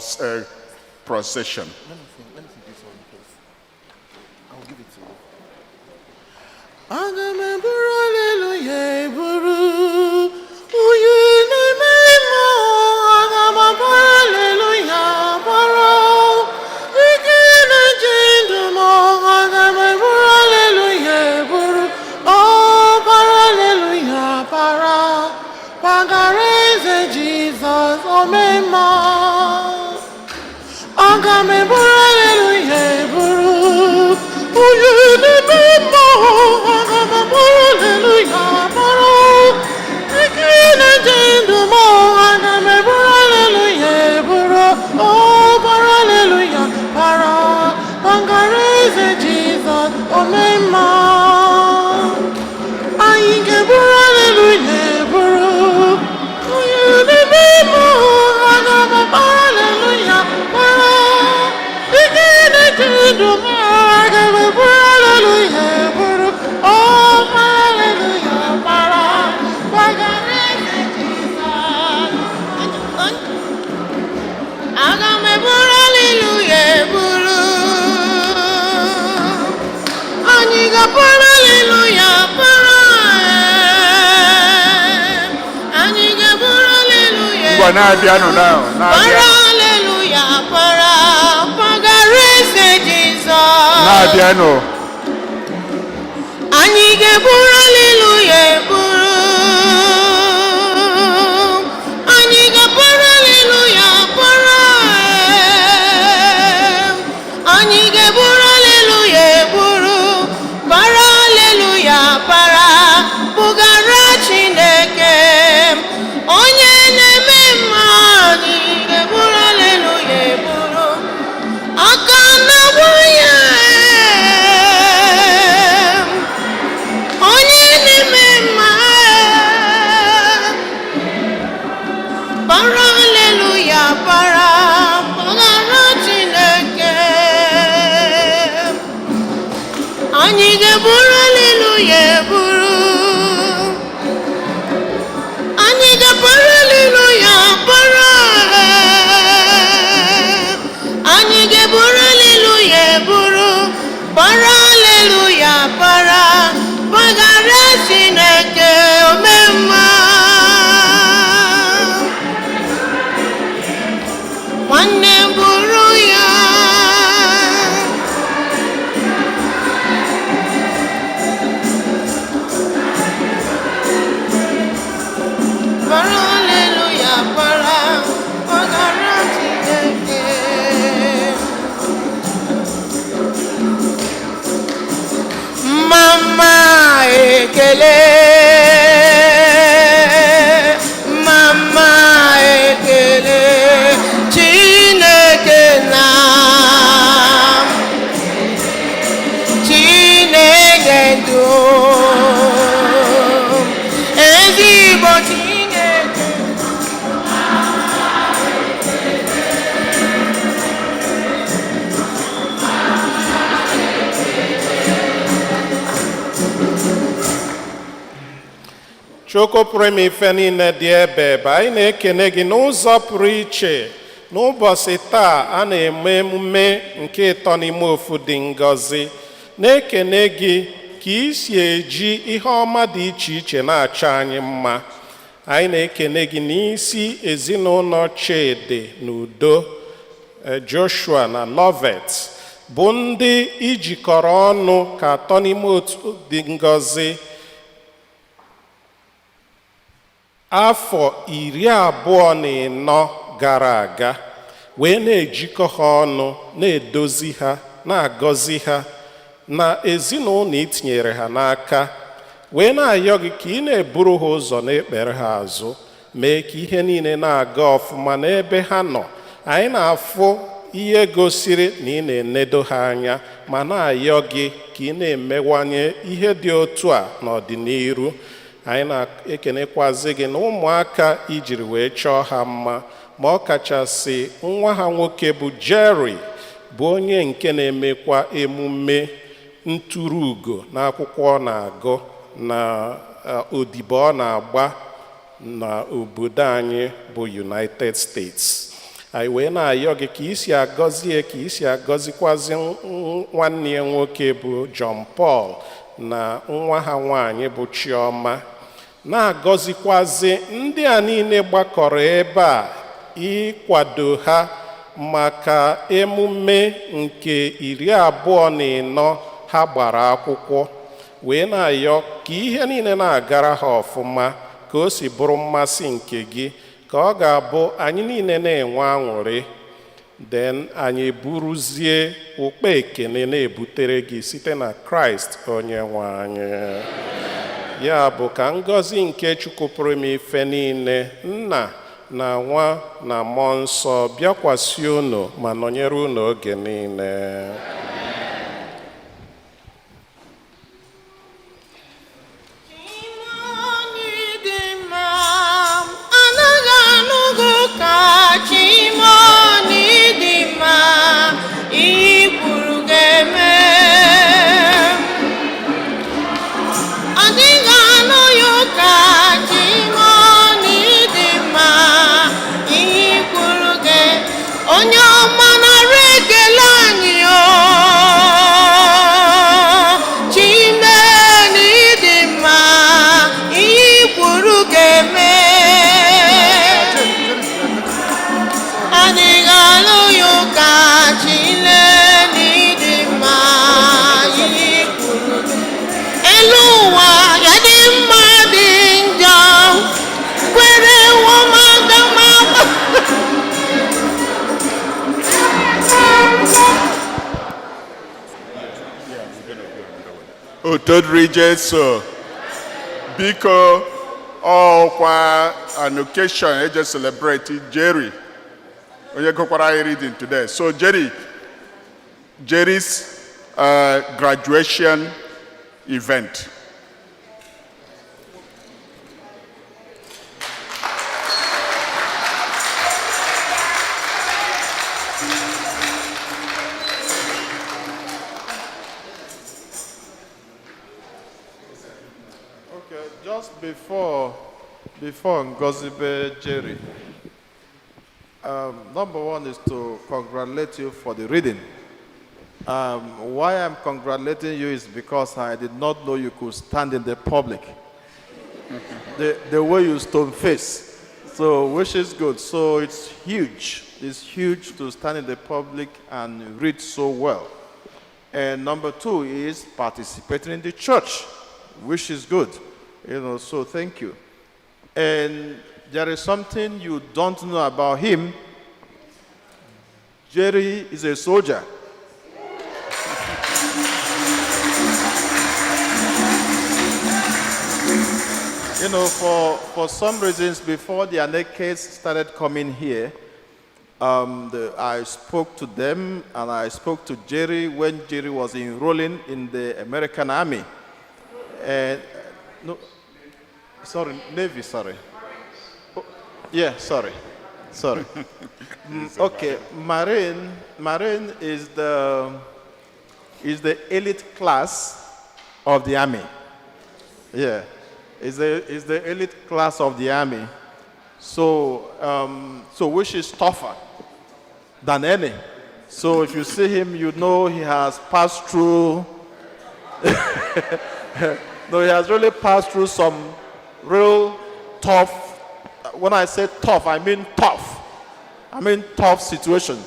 K: procession.
J: Let me sing this one, please. I'll give it to you. Agameburu hallelujah buru uyu n'ime agamaburu hallelujah buru ike na-eji ndụ m agameburu hallelujah buru oh para hallelujah para pagara eze Jesus omema agameburu hallelujah buru uyu n'ime hallelujah, baro. Ikine jindu mo, agameburu hallelujah, baro. Oh, baro hallelujah, baro. Pangareze Jesus, omema. Aingeburu hallelujah, baro. Ikine mo, agameburu hallelujah, baro. Ikine jindu mo, agameburu hallelujah, baro. Oh, hallelujah, para, pagarese Jesus. Agameburu hallelujah, buru. Aniga para hallelujah, para. Aniga buru hallelujah.
K: Para
J: hallelujah, para, pagarese Jesus. Anyị ga-eburu hallelujah eburu. Anyị ga-eburu hallelujah para. Anyị ga-eburu hallelujah eburu. Para hallelujah para. Bugara Chineke. Onye na-eme mma anyị ga-eburu hallelujah eburu. Aka na-agba ya. Para hallelujah para pagara Chineke. Anyị ga-eburu hallelujah eburu. Anyị ga-eburu hallelujah para. Anyị ga-eburu hallelujah eburu. Para hallelujah para pagara Chineke omemma. Nwanne buru ya. Para hallelujah para pagara Chineke. Mama ekele. Mama ekele. Chineke na Chineke ndụ ezigbo Chineke.
I: Chukwu pụrụ ime ife niile dị ebe anyị na-ekene gị n'ụzọ pụrụ iche n'ụbọchị taa a na-eme emume nke ịtọ n'ime ofu dị ngọzi. Na-ekene gị ka ị si eji ihe ọma dị iche iche na-achọ anyị mma. Anyị na-ekene gị n'isi ezinụlọ Chidi na Udo, Joshua na Lovet bụ ndị ijikọrọ ọnụ ka atọ n'ime otu dị ngọzi afọ 24 gara aga, wee na-ejikọ ha ọnụ, na-edozi ha, na-agọzi ha na ezinụlọ itinyere ha n'aka. wee na-ayọ gị ka ị na-eburu ha ụzọ na-ekpere ha azụ, mee ka ihe niile na-aga ọfụma n'ebe ha nọ. Anyị na-afụ ihe gosiri na ị na-enedo ha anya, ma na-ayọ gị ka ị na-emewanye ihe dị otu a n'ọdịnihu. Anyị na-ekenekwazi gị na ụmụaka ijiri wee chọọ ha mma, ma ọ kachasị nwa ha nwoke bụ Jerry, bụ onye nke na-emekwa emume nturu ugo n'akwụkwọ ọ na-agụ na odibo ọ na-agba n'obodo anyị bụ United States. Anyị wee na-ayọ gị ka isi agọzie, ka isi agọzikwazi nwanne ya nwoke bụ John Paul na nwa ha nwanyị bụ Chioma, na-agọzikwazi ndị a niile gbakọrọ ebe a ịkwado ha maka emume nke 24 ha gbara akwụkwọ. Wee na-ayọ ka ihe niile na-agara ha ọfụma, ka o si bụrụ mmasị nke gị, ka ọ ga-abụ anyị niile na-enwe aṅụrị, then anyị buruzie ụkpa ekene na-ebutere gị site na Kraịst onye nwe anyị. Ya bụ ka ngọzi nke Chukwu pụrụ ime ife niile, Nna na Nwa na Mmụọ Nsọ bịakwasị unu ma nọnyere unu oge niile.
K: Otodri Jesu, biko ọkwa an occasion eje celebrate Jerry. Onye gokwara anyị reading today. So Jerry's graduation event.
C: Just before Ngozibe Jerry, number one is to congratulate you for the reading. Why I'm congratulating you is because I did not know you could stand in the public. the way you stone face. So which is good. So it's huge. It's huge to stand in the public and read so well. And number two is participating in the church, which is good. So thank you. And there is something you don't know about him. Jerry is a soldier. For some reasons, before the Anekes started coming here, I spoke to them and I spoke to Jerry when Jerry was enrolling in the American Army. And no. Sorry, Navy, sorry. Oh, yeah, sorry. Okay, Marine is the elite class of the Army. Yeah, is the elite class of the Army. So, which is tougher than any. So if you see him, you know he has passed through. No, he has really passed through some real tough, when I say tough, I mean tough. I mean tough situation,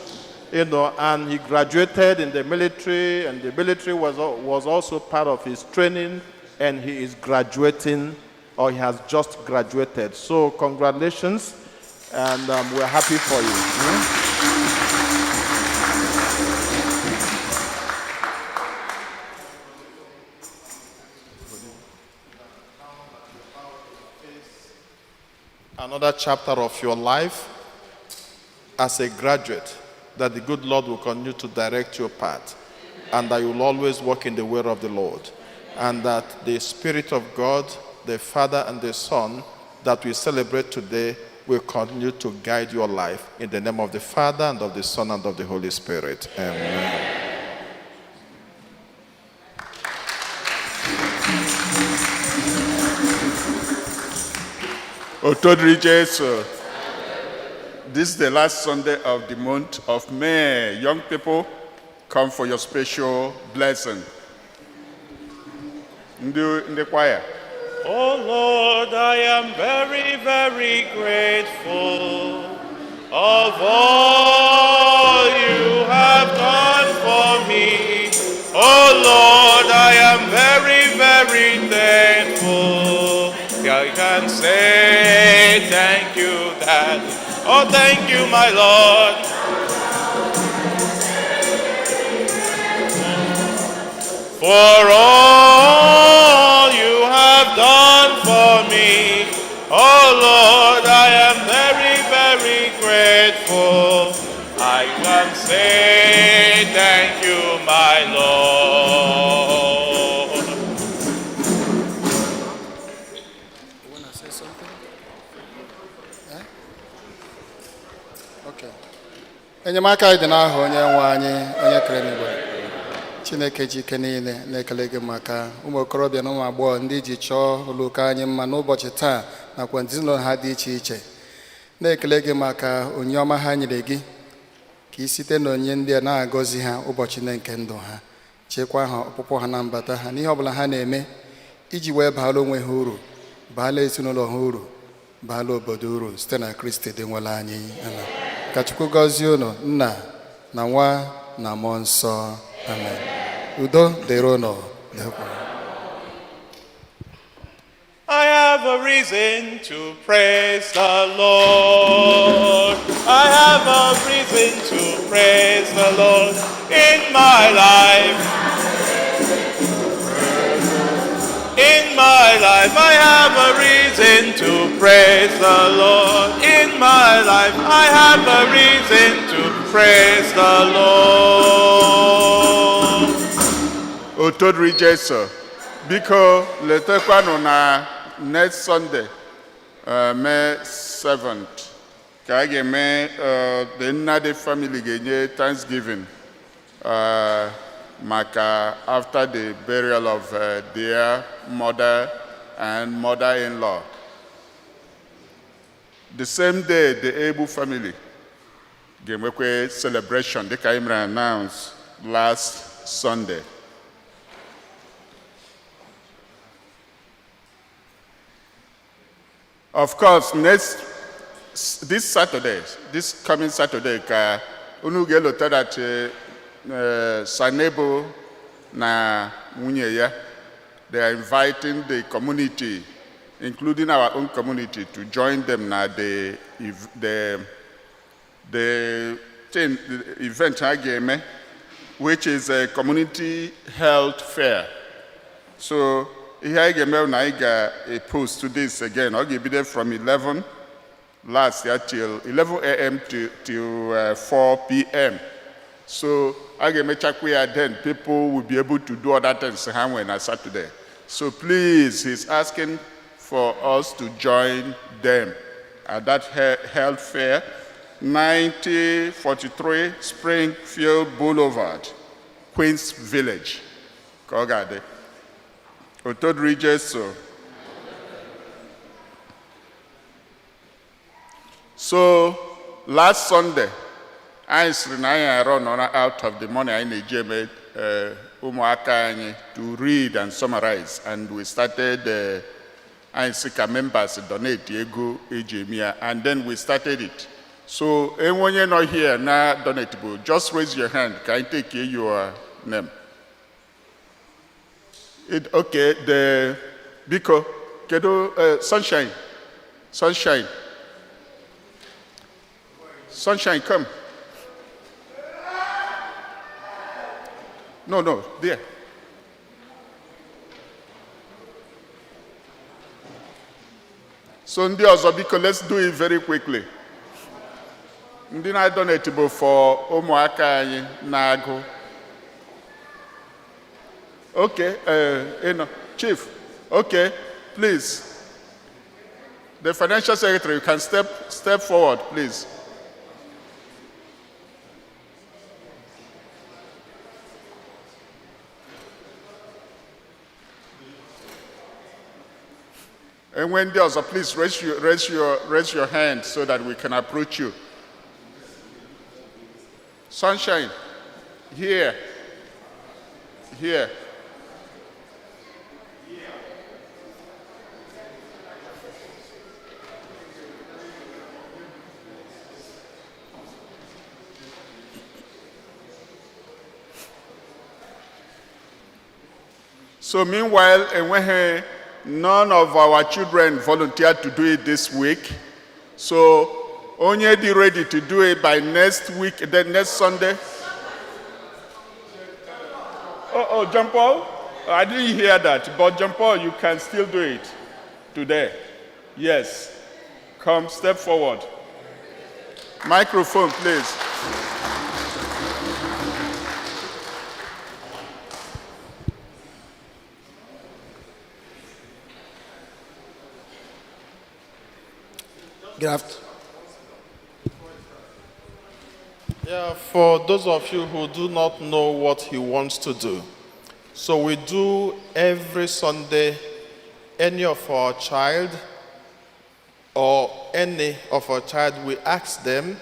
C: and he graduated in the military, and the military was also part of his training, and he is graduating, or he has just graduated. So congratulations, and we're happy for you. another chapter of your life as a graduate, that the good Lord will continue to direct your path, and that you will always walk in the way of the Lord, and that the Spirit of God, the Father and the Son that we celebrate today will continue to guide your life. In the name of the Father, and of the Son, and of the Holy Spirit. Amen.
K: Otodri Jesu. This is the last Sunday of the month of May. Young people, come for your special blessing. In the choir.
G: Oh Lord, I am very, very grateful of all you have done for me. Oh Lord, I am very, very thankful. I can say thank you, Dad. Oh, thank you, my Lord. For all you have done for me. Oh Lord, I am very, very grateful. I can say thank you, my Lord.
A: You want to say something? Okay. Enyemaka anyị dị n'aha onye nwe anyị, onye kere n'igwe. Chineke ji ike niile na-ekele gị maka ụmụ okorobịa na ụmụ agbọghọ ndị ji chọọ ụlọụka anyị mma n'ụbọchị taa nakwa ezinụlọ ha dị iche iche. Na-ekele gị maka onyinye ọma ha nyere gị, ka ị site n'onyinye ndị a na-agọzi ha ụbọchị nke ndụ ha, chekwaa ha ọpụpụ ha na mbata ha n'ihe ọbụla ha na-eme, iji wee baala onwe ha uru, baala ezinụlọ ha uru, baala obodo uru site na Kristi dị nwere anyị. Amen. Ka Chukwu gọzie unu, Nna na Nwa na Mmụọ Nsọ. Amen. Udo dịrị unu.
G: I have a reason to praise the Lord. I have a reason to praise the Lord in my life. In my life, I have a reason to praise the Lord. In my life, I have a reason to praise the Lord.
K: Otodri Jesu. Biko letekwanụ na next Sunday, May 7th, ka a ga-eme the Nnadi family ga-enye Thanksgiving maka after the burial of their mother and mother-in-law. The same day, the Igbo family ga-enwekwa celebration dịka anyị mere announce last Sunday. Of course, this coming Saturday, unu ga-elota that Sanebo na nwunye ya, they are inviting the community, including our own community, to join them na the event ha ga-eme, which is a community health fair. So here I a post to this again. I'll give you there from 11 last year till 11 a.m. till 4 p.m. So I get then people will be able to do other things when I Saturday. So please, he's asking for us to join them at that health fair, 9043 Springfield Boulevard, Queens Village. Kogade. Otodri Jesu. So last Sunday, I run out of the money I need to read and summarize, and we started. I members donate ego ejemia, and then we started it. So anyone you're not here now donatable, just raise your hand. Can I take your name? Okay, the Biko, Kedo, Sunshine, come. No, there. So ndị ọzọ biko, let's do it very quickly. Ndị na-donate bụ for ụmụaka anyị na-agụ. Okay, Chief, okay, please. The Financial Secretary, you can step forward, please. And when the other, please raise your hand so that we can approach you. Sunshine, here. So meanwhile, when none of our children volunteered to do it this week, so only be ready to do it by next week, then next Sunday. Oh, John Paul, I didn't hear that, but John Paul, you can still do it today. Yes, come, step forward. Microphone, please.
L: Good afternoon.
C: Yeah, for those of you who do not know what he wants to do, so we do every Sunday, any of our child or any of our child, we ask them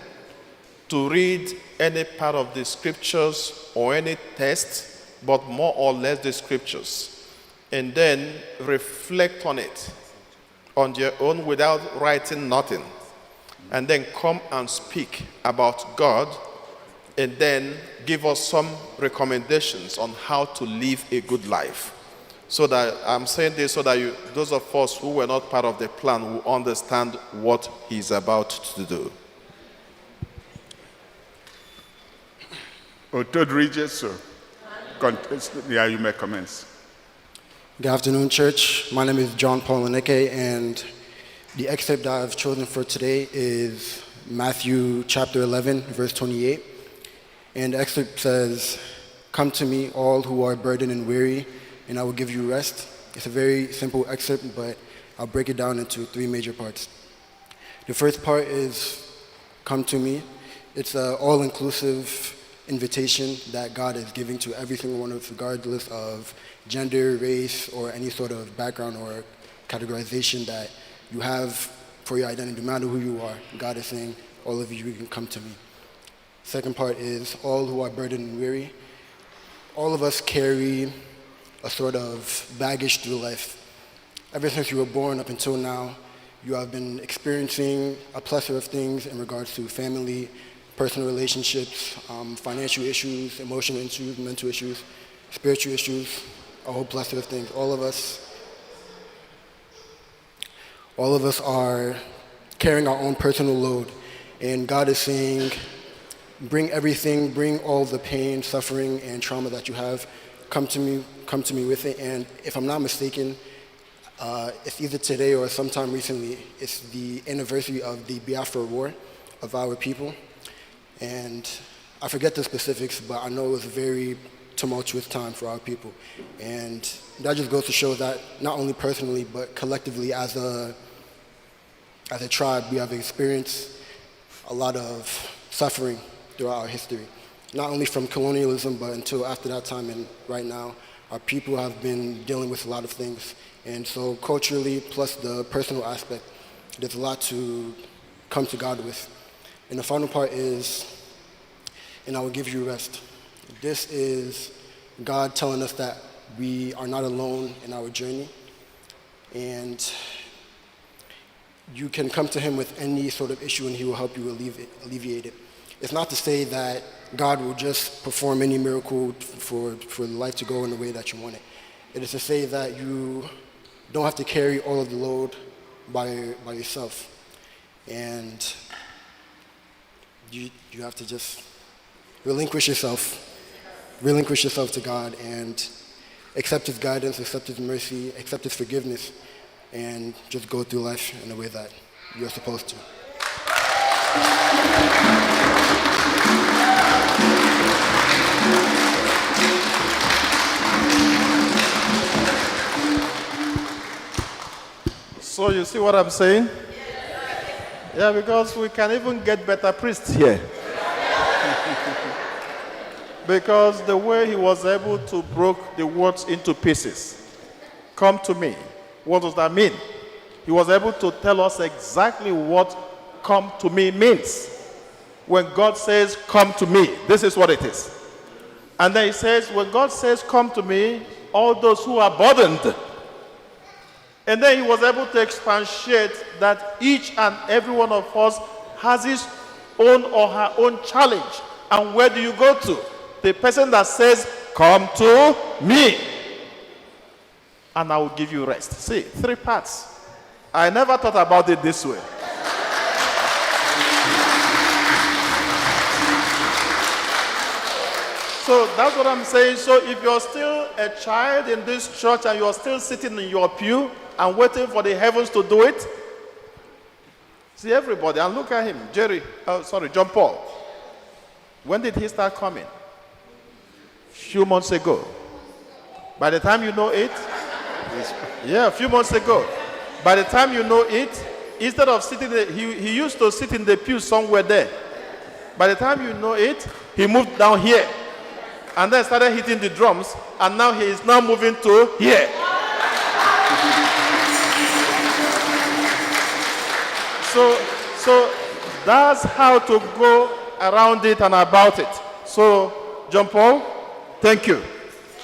C: to read any part of the scriptures or any text, but more or less the scriptures, and then reflect on it on their own without writing nothing, and then come and speak about God, and then give us some recommendations on how to live a good life. So that I'm saying this so that those of us who were not part of the plan will understand what he's about to do.
K: Third Regis, so yeah, you may commence.
L: Good afternoon, church. My name is John Paul Oneke, and the excerpt that I've chosen for today is Matthew chapter 11, verse 28. And the excerpt says, "Come to me, all who are burdened and weary, and I will give you rest." It's a very simple excerpt, but I'll break it down into three major parts. The first part is, "Come to me." It's an all-inclusive invitation that God is giving to every single one of us, regardless of gender, race, or any sort of background or categorization that you have for your identity. No matter who you are, God is saying, all of you can come to me. Second part is, all who are burdened and weary. All of us carry a sort of baggage through life. Ever since you were born up until now, you have been experiencing a plethora of things in regards to family, personal relationships, financial issues, emotional issues, mental issues, spiritual issues, a whole plethora of things. All of us are carrying our own personal load, and God is saying, bring everything, bring all the pain, suffering, and trauma that you have, come to me with it. And if I'm not mistaken, it's either today or sometime recently, it's the anniversary of the Biafra War of our people. And I forget the specifics, but I know it was a very tumultuous time for our people. And that just goes to show that not only personally, but collectively as a tribe, we have experienced a lot of suffering throughout our history. Not only from colonialism, but until after that time and right now, our people have been dealing with a lot of things. And so culturally, plus the personal aspect, there's a lot to come to God with. And the final part is, and I will give you rest. This is God telling us that we are not alone in our journey, and you can come to him with any sort of issue and he will help you alleviate it. It's not to say that God will just perform any miracle for life to go in the way that you want it. It is to say that you don't have to carry all of the load by yourself. And you have to just relinquish yourself to God and accept his guidance, accept his mercy, accept his forgiveness. and just go through life in the way that you're supposed to.
C: So you see what I'm saying? Yeah, because we can even get better priests here. Because the way he was able to break the words into pieces. Come to me. What does that mean? He was able to tell us exactly what come to me means. When God says, come to me, this is what it is. And then he says, when God says, come to me, all those who are burdened. And then he was able to expatiate that each and every one of us has his own or her own challenge. And where do you go to? The person that says, come to me, and I will give you rest. See, 3 parts. I never thought about it this way. So that's what I'm saying. So if you're still a child in this church and you're still sitting in your pew and waiting for the heavens to do it, see everybody, and look at him, John Paul. When did he start coming? Few months ago. By the time you know it, a few months ago. By the time you know it, instead of sitting there, he used to sit in the pew somewhere there. By the time you know it, he moved down here. And then started hitting the drums, and now he is now moving to here. So that's how to go around it and about it. So, John Paul, thank you.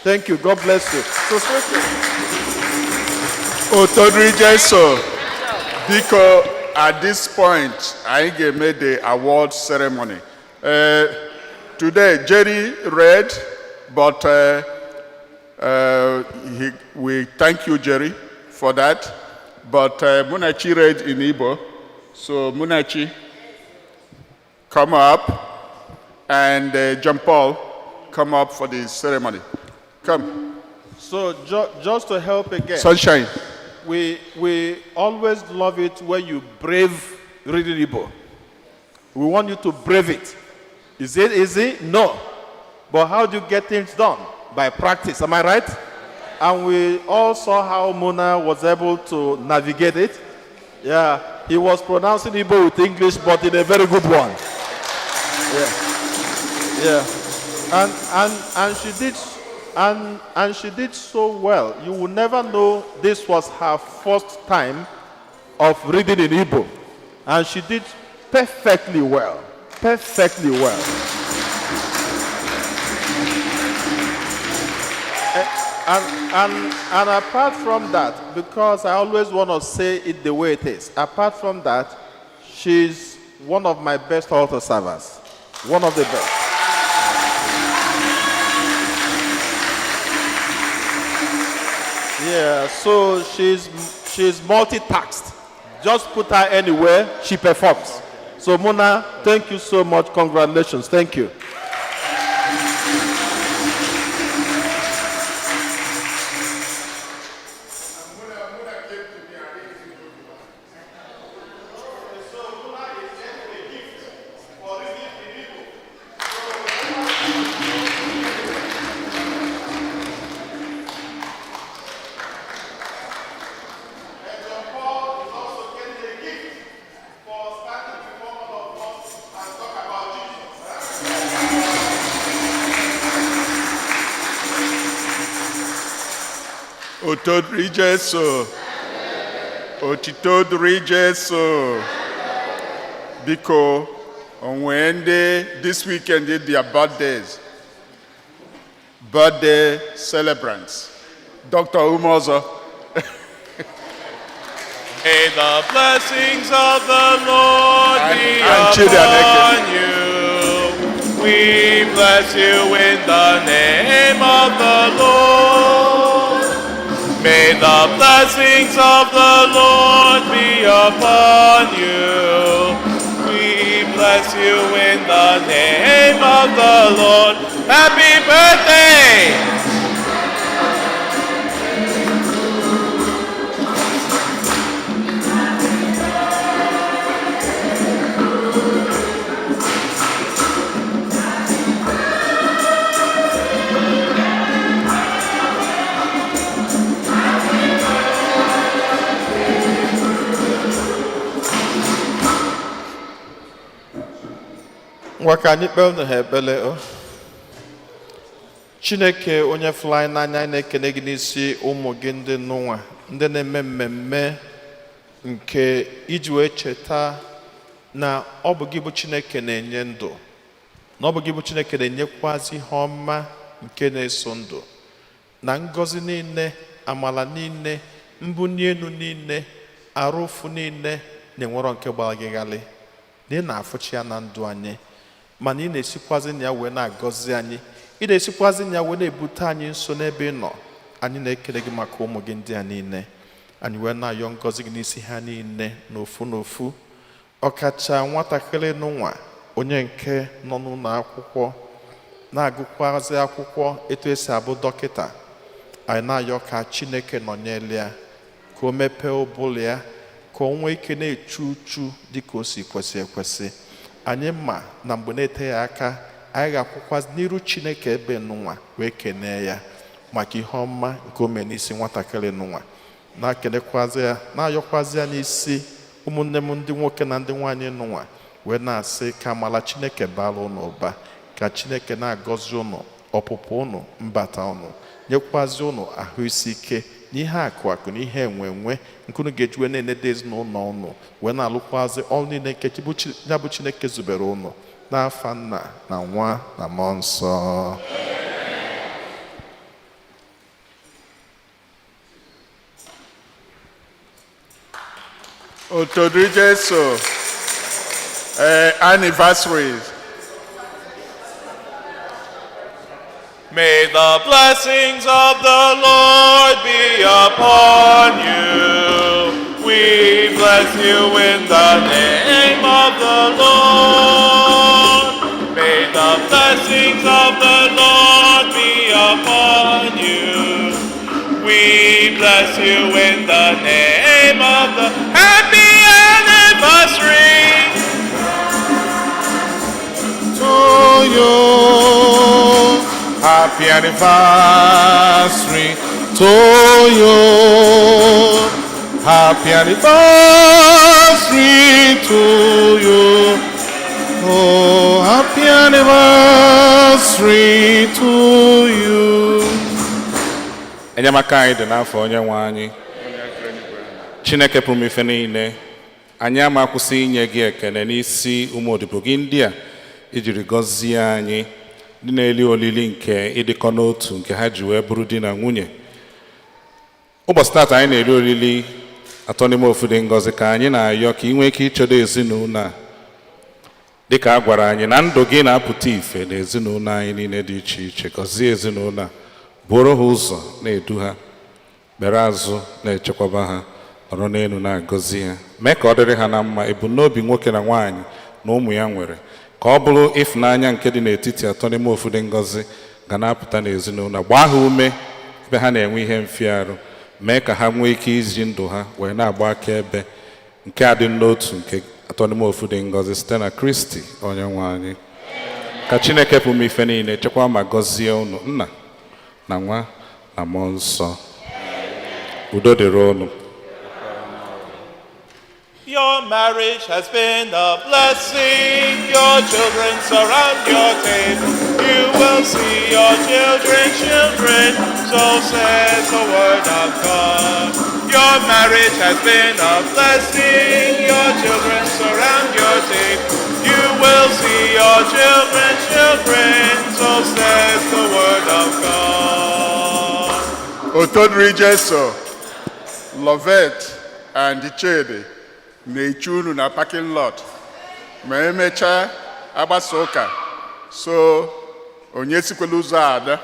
C: Thank you. God bless you. So,
K: Otodri Jeso, because at this point, I made the award ceremony. Today, Jerry read, but we thank you, Jerry, for that. But Munachi read in Igbo. So Munachi, come up, and John Paul, come up for the ceremony. Come.
C: So just to help again.
K: Sunshine.
C: We always love it when you brave reading Igbo. We want you to brave it. Is it easy? No. But how do you get things done? By practice, am I right? And we all saw how Muna was able to navigate it. Yeah, he was pronouncing Igbo with English, but in a very good one. Yeah. And she did so well. You will never know this was her first time of reading in Igbo. And she did perfectly well. Perfectly well. And apart from that, because I always want to say it the way it is, apart from that, she's one of my best altar servers. One of the best. Yeah, so she's multi-tasked. Just put her anywhere, she performs. So Mona, thank you so much. Congratulations. Thank you.
K: Otodri Jeso. Otitodri Jeso. Because on Wednesday, this weekend is their birthdays. Birthday celebrants. Dr. Umozo.
G: May the blessings of the Lord be upon you. We bless you in the name of the Lord. May the blessings of the Lord be upon you. We bless you in the name of the Lord. Happy birthday!
C: Ngwa ka anyị kpee unu ha ekpele o. Chineke onye fụrụ anyị n'anya, anyị na-ekene gị n'isi ụmụ gị ndị nụnwa ndị na-eme mmemme nke iji wee cheta na ọ bụ gị bụ Chineke na-enye ndụ, na ọ bụ gị bụ Chineke na-enyekwazi ihe ọma nke na-eso ndụ, na ngọzi niile, amala niile, mbuli elu niile, arụfu niile na-enwerọ nke gbara gị ghalị, na ị na-afụchi ya na ndụ anyị, mana ị na-esikwazi na ya wee na-agọzi anyị, ị na-esikwazi na ya wee na-ebute anyị nso n'ebe ị nọ. Anyị na-ekele gị maka ụmụ gị ndị a niile, anyị wee na-ayọ ngọzi gị n'isi ha niile n'ofu n'ofu, ọkacha nwatakịrị nụnwa onye nke nọ n'ụlọ akwụkwọ na-agụkwazi akwụkwọ etu esi abụ dọkịta. Anyị na-ayọ ka Chineke nọnyere ya, ka o mepee ụbụrụ ya, ka o nwee ike na-echu uchu dịka o si kwesị ekwesị. Anyị ma na mgbe na-ete ya aka, anyị ga-akwụkwazi n'iru Chineke ebe nụnwa wee kenee ya maka ihe ọma nke o mere n'isi nwatakịrị nụnwa. Na-kenekwazi ya, na-ayọkwazi ya n'isi ụmụnne m ndị nwoke na ndị nwaanyị nụnwa, wee na-asị ka amala Chineke bara unu ụba, ka Chineke na-agọzi unu ọpụpụ unu, mbata unu, nyekwazi unu ahụ isi ike n'ihe akụ akụ na ihe enwe enwe nke unu ga-eji wee na-enede ezinụlọ unu, wee na-alụkwazi ọrụ niile nke ya bụ Chineke zubere unu, n'afa Nna na Nwa na Mmụọ Nsọ.
K: Otodri Jesu anniversary.
G: May the blessings of the Lord be upon you. We bless you in the name of the Lord. May the blessings of the Lord be upon you. We bless you in the name of the happy anniversary
I: To you, happy anniversary to you, happy anniversary to you, oh, happy anniversary to you. Enyemaka anyị dị n'afọ Onyenwe anyị. Chineke pụrụ ife niile, anyị amakwụsị inye gị ekele n'isi ụmụodibo gị ndị a ijiri gọzie anyị, ndị na-eli olili nke ịdịkọ n'otu nke ha ji wee bụrụ di na nwunye. Ụbọchị taata anyị na-eri olili atọ n'ime ofu dị ngọzi, ka anyị na-ayọ ka ị nwee ike ịchọdo ezinụlọ a dịka a gwara anyị na ndụ gị na-apụta ife na ezinụlọ anyị niile dị iche iche. Gọzie ezinụlọ a, bụrụ ha ụzọ, na-edu ha, bere azụ, na-echekwaba ha, nọrọ n'elu na-agọzi ha, mee ka ọ dịrị ha na mma. Ebumnobi nwoke na nwaanyị na ụmụ ya nwere, ka ọ bụrụ ịfụnanya nke dị n'etiti atọ n'ime ofu dị ngọzi ga na-apụta n'ezinụlọ. Gbaa ha ume ebe ha na-enwe ihe mfiarụ, mee ka ha nwee ike iji ndụ ha wee na-agba akaebe nke a dị n'otu nke atọ n'ime ofu dị ngọzi site na Kristi Onyenwe anyị. Ka Chineke pụrụ ife niile chekwa ma gọzie unu, Nna na Nwa na Mmụọ Nsọ. Udo dịrị unu.
G: Your marriage has been a blessing. Your children surround your table. You will see your children's children. So says the word of God. Your marriage has been a blessing. Your children surround your table. You will see your children's children. So says the word of God.
K: Otodri Jesu, Lovette, and Ichede na-eche unu na parking lot ma emechaa agbasa ụka. So onye sikwela ụzọ ada,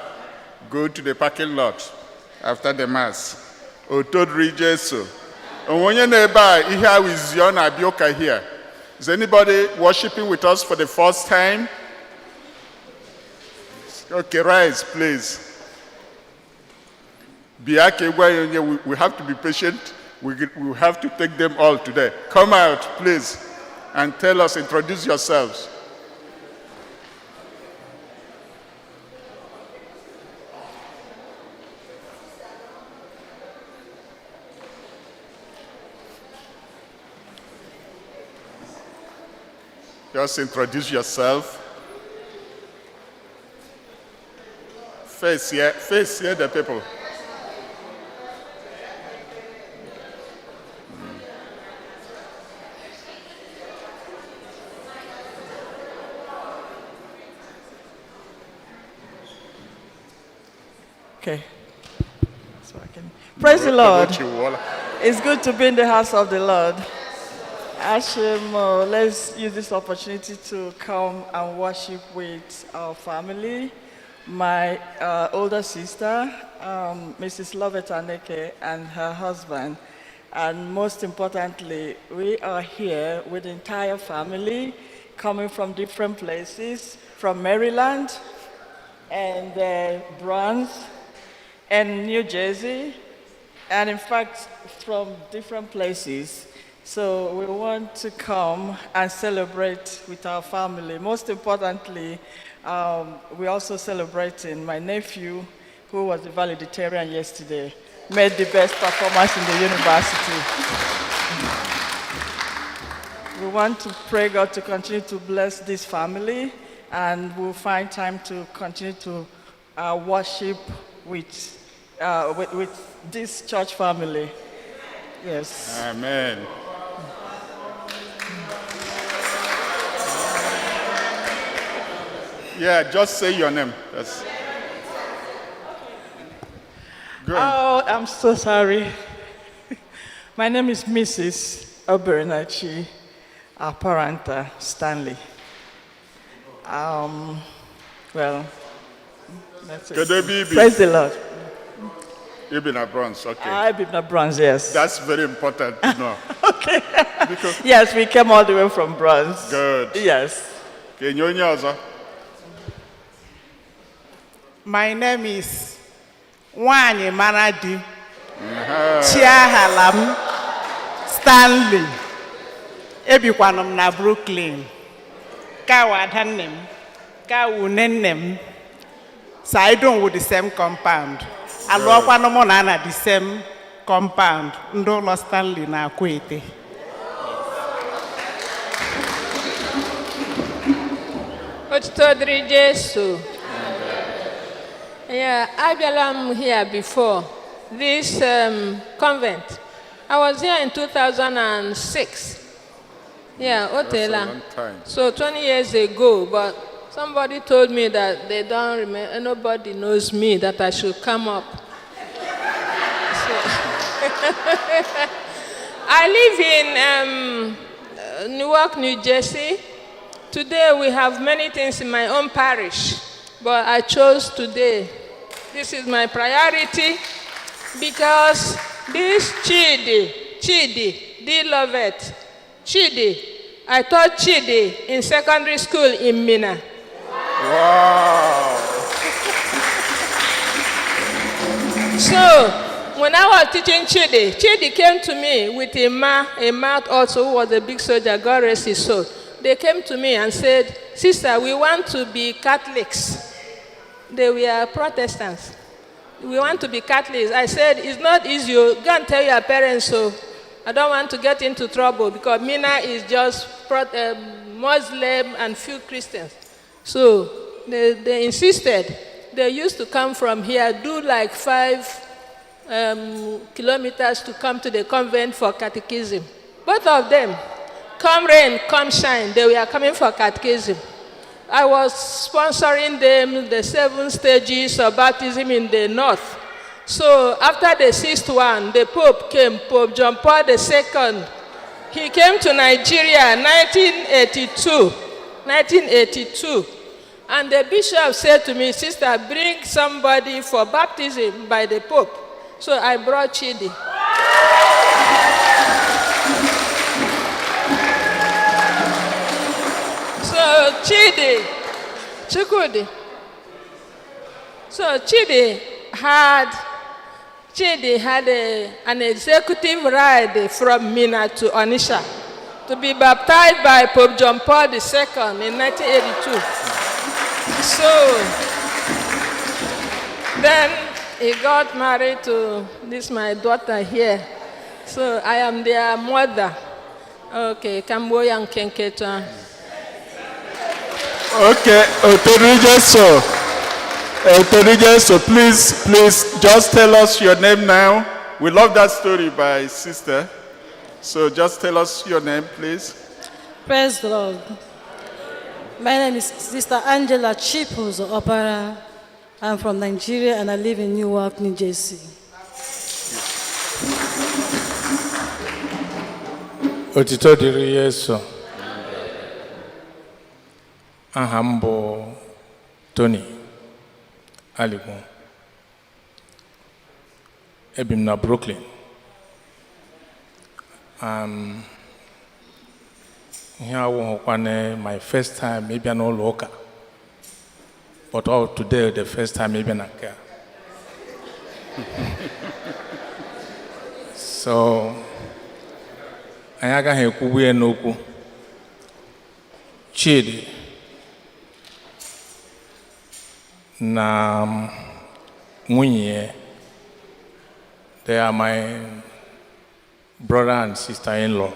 K: go to the parking lot after the mass. Otodri Jesu. Onye na-ebe a ihe a izi ọ na-abịa ụka here. Is anybody worshiping with us for the first time? Okay, rise please. We have to be patient. We have to take them all today. Come out, please, and tell us, introduce yourselves. Just introduce yourself. Face here the people.
M: Okay. So I can. Praise the Lord.
K: Lord.
M: It's good to be in the house of the Lord. Hashem, let's use this opportunity to come and worship with our family. My older sister, Mrs. Lovett Aneke, and her husband. And most importantly, we are here with the entire family coming from different places, from Maryland and Bronx and New Jersey, and in fact, from different places. So we want to come and celebrate with our family. Most importantly, we're also celebrating my nephew, who was the valedictorian yesterday, made the best performance in the university. We want to pray God to continue to bless this family, and we'll find time to continue to worship with this church family. Yes.
K: Amen. Yeah, just say your name. That's... Go ahead.
M: Oh, I'm so sorry. My name is Mrs. Obernachi Aparanta Stanley. Well, that's it. Praise the Lord.
K: You've been at Bronx, okay.
M: I've been at Bronx, yes.
K: That's very important to know.
M: Okay. Yes, we came all the way from Bronx.
K: Good.
M: Yes.
K: Okay, Nyonya.
J: My name is Wanye Maradi Chiahalam Stanley. Ebikwanum na Brooklyn. Kawadhanem. Kawunenem. So I don't with the same compound. Alokwanom na the same compound. Ndolo Stanley na Akwete.
N: Otitodri Jesu. Yeah, I'm here before this convent. I was here in 2006. Yeah, Otela. So 20 years ago, but somebody told me that they don't remember, nobody knows me, that I should come up. So I live in Newark, New Jersey. Today we have many things in my own parish, but I chose today. This is my priority because this Chidi, Lovett, Chidi, I taught Chidi in secondary school in Mina.
K: Wow.
N: So, when I was teaching Chidi, Chidi came to me with a man also who was a big soldier, God rest his soul. They came to me and said, "Sister, we want to be Catholics." They were Protestants. We want to be Catholics. I said, it's not easy. Go and tell your parents so. I don't want to get into trouble because Mina is just Muslim and few Christians. So they insisted. They used to come from here, do like 5 kilometers to come to the convent for catechism. Both of them, come rain, come shine, they were coming for catechism. I was sponsoring them the 7 stages of baptism in the north. So after the 6th one, the Pope came, Pope John Paul II. He came to Nigeria in 1982. And the bishop said to me, "Sister, bring somebody for baptism by the Pope." So I brought Chidi. So Chidi had an executive ride from Mina to Onitsha to be baptized by Pope John Paul II in 1982. So then he got married to my daughter here. So I am their mother. Okay, Kamboya and Kenketon.
K: Okay, Otorijeso. So please, just tell us your name now. We love that story by sister. So just tell us your name, please.
O: Praise the Lord. My name is Sister Angela Chipuz Opara. I'm from Nigeria and I live in Newark, New Jersey.
P: Otito diri Yesu. Aha m bụ Tony Aligun. Ebi m na Brooklyn. Here awụghịkwana my first time maybe an ụlọ ụka. But today the first time maybe na nke a. So anyị agaghị ekwubu ya n'okwu. Chidi na nwunye, they are my brother and sister-in-law.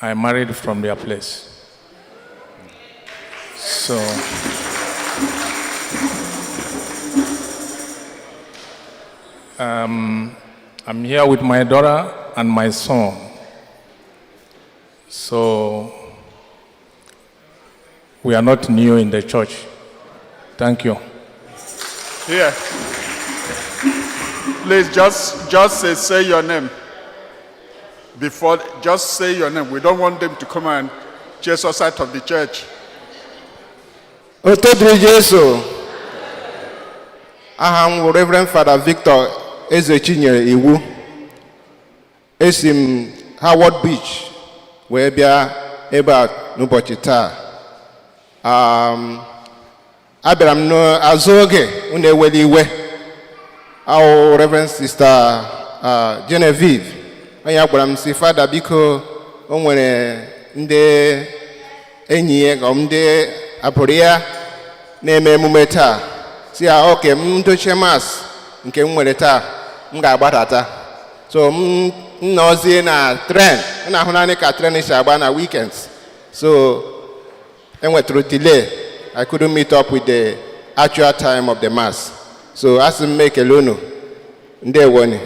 P: I married from their place. So I'm here with my daughter and my son. So we are not new in the church. Thank you.
K: Here. Please just say your name. Before, just say your name. We don't want them to come and chase us out of the church.
I: Otodri Jesu. Aham Reverend Father Victor Ezechinyere Iwu. Esim Howard Beach. Wee bịa ebe a n'ụbọchị taa. Abịara m n'azụ oge unu eweli iwe. Our Reverend Sister Genevieve. Onye gwara m si Fada biko o nwere ndị enyi ya ka ndị apụrụ ya na-eme emume taa. Si ya oke m ndochie Mass nke m nwere taa m ga-agbatata. So m nọzie na tren. M na-ahụ naanị ka tren si agba na weekends. So enwetụrụ delay. I couldn't meet up with the actual time of the Mass. So as m ekele unu ndewonu.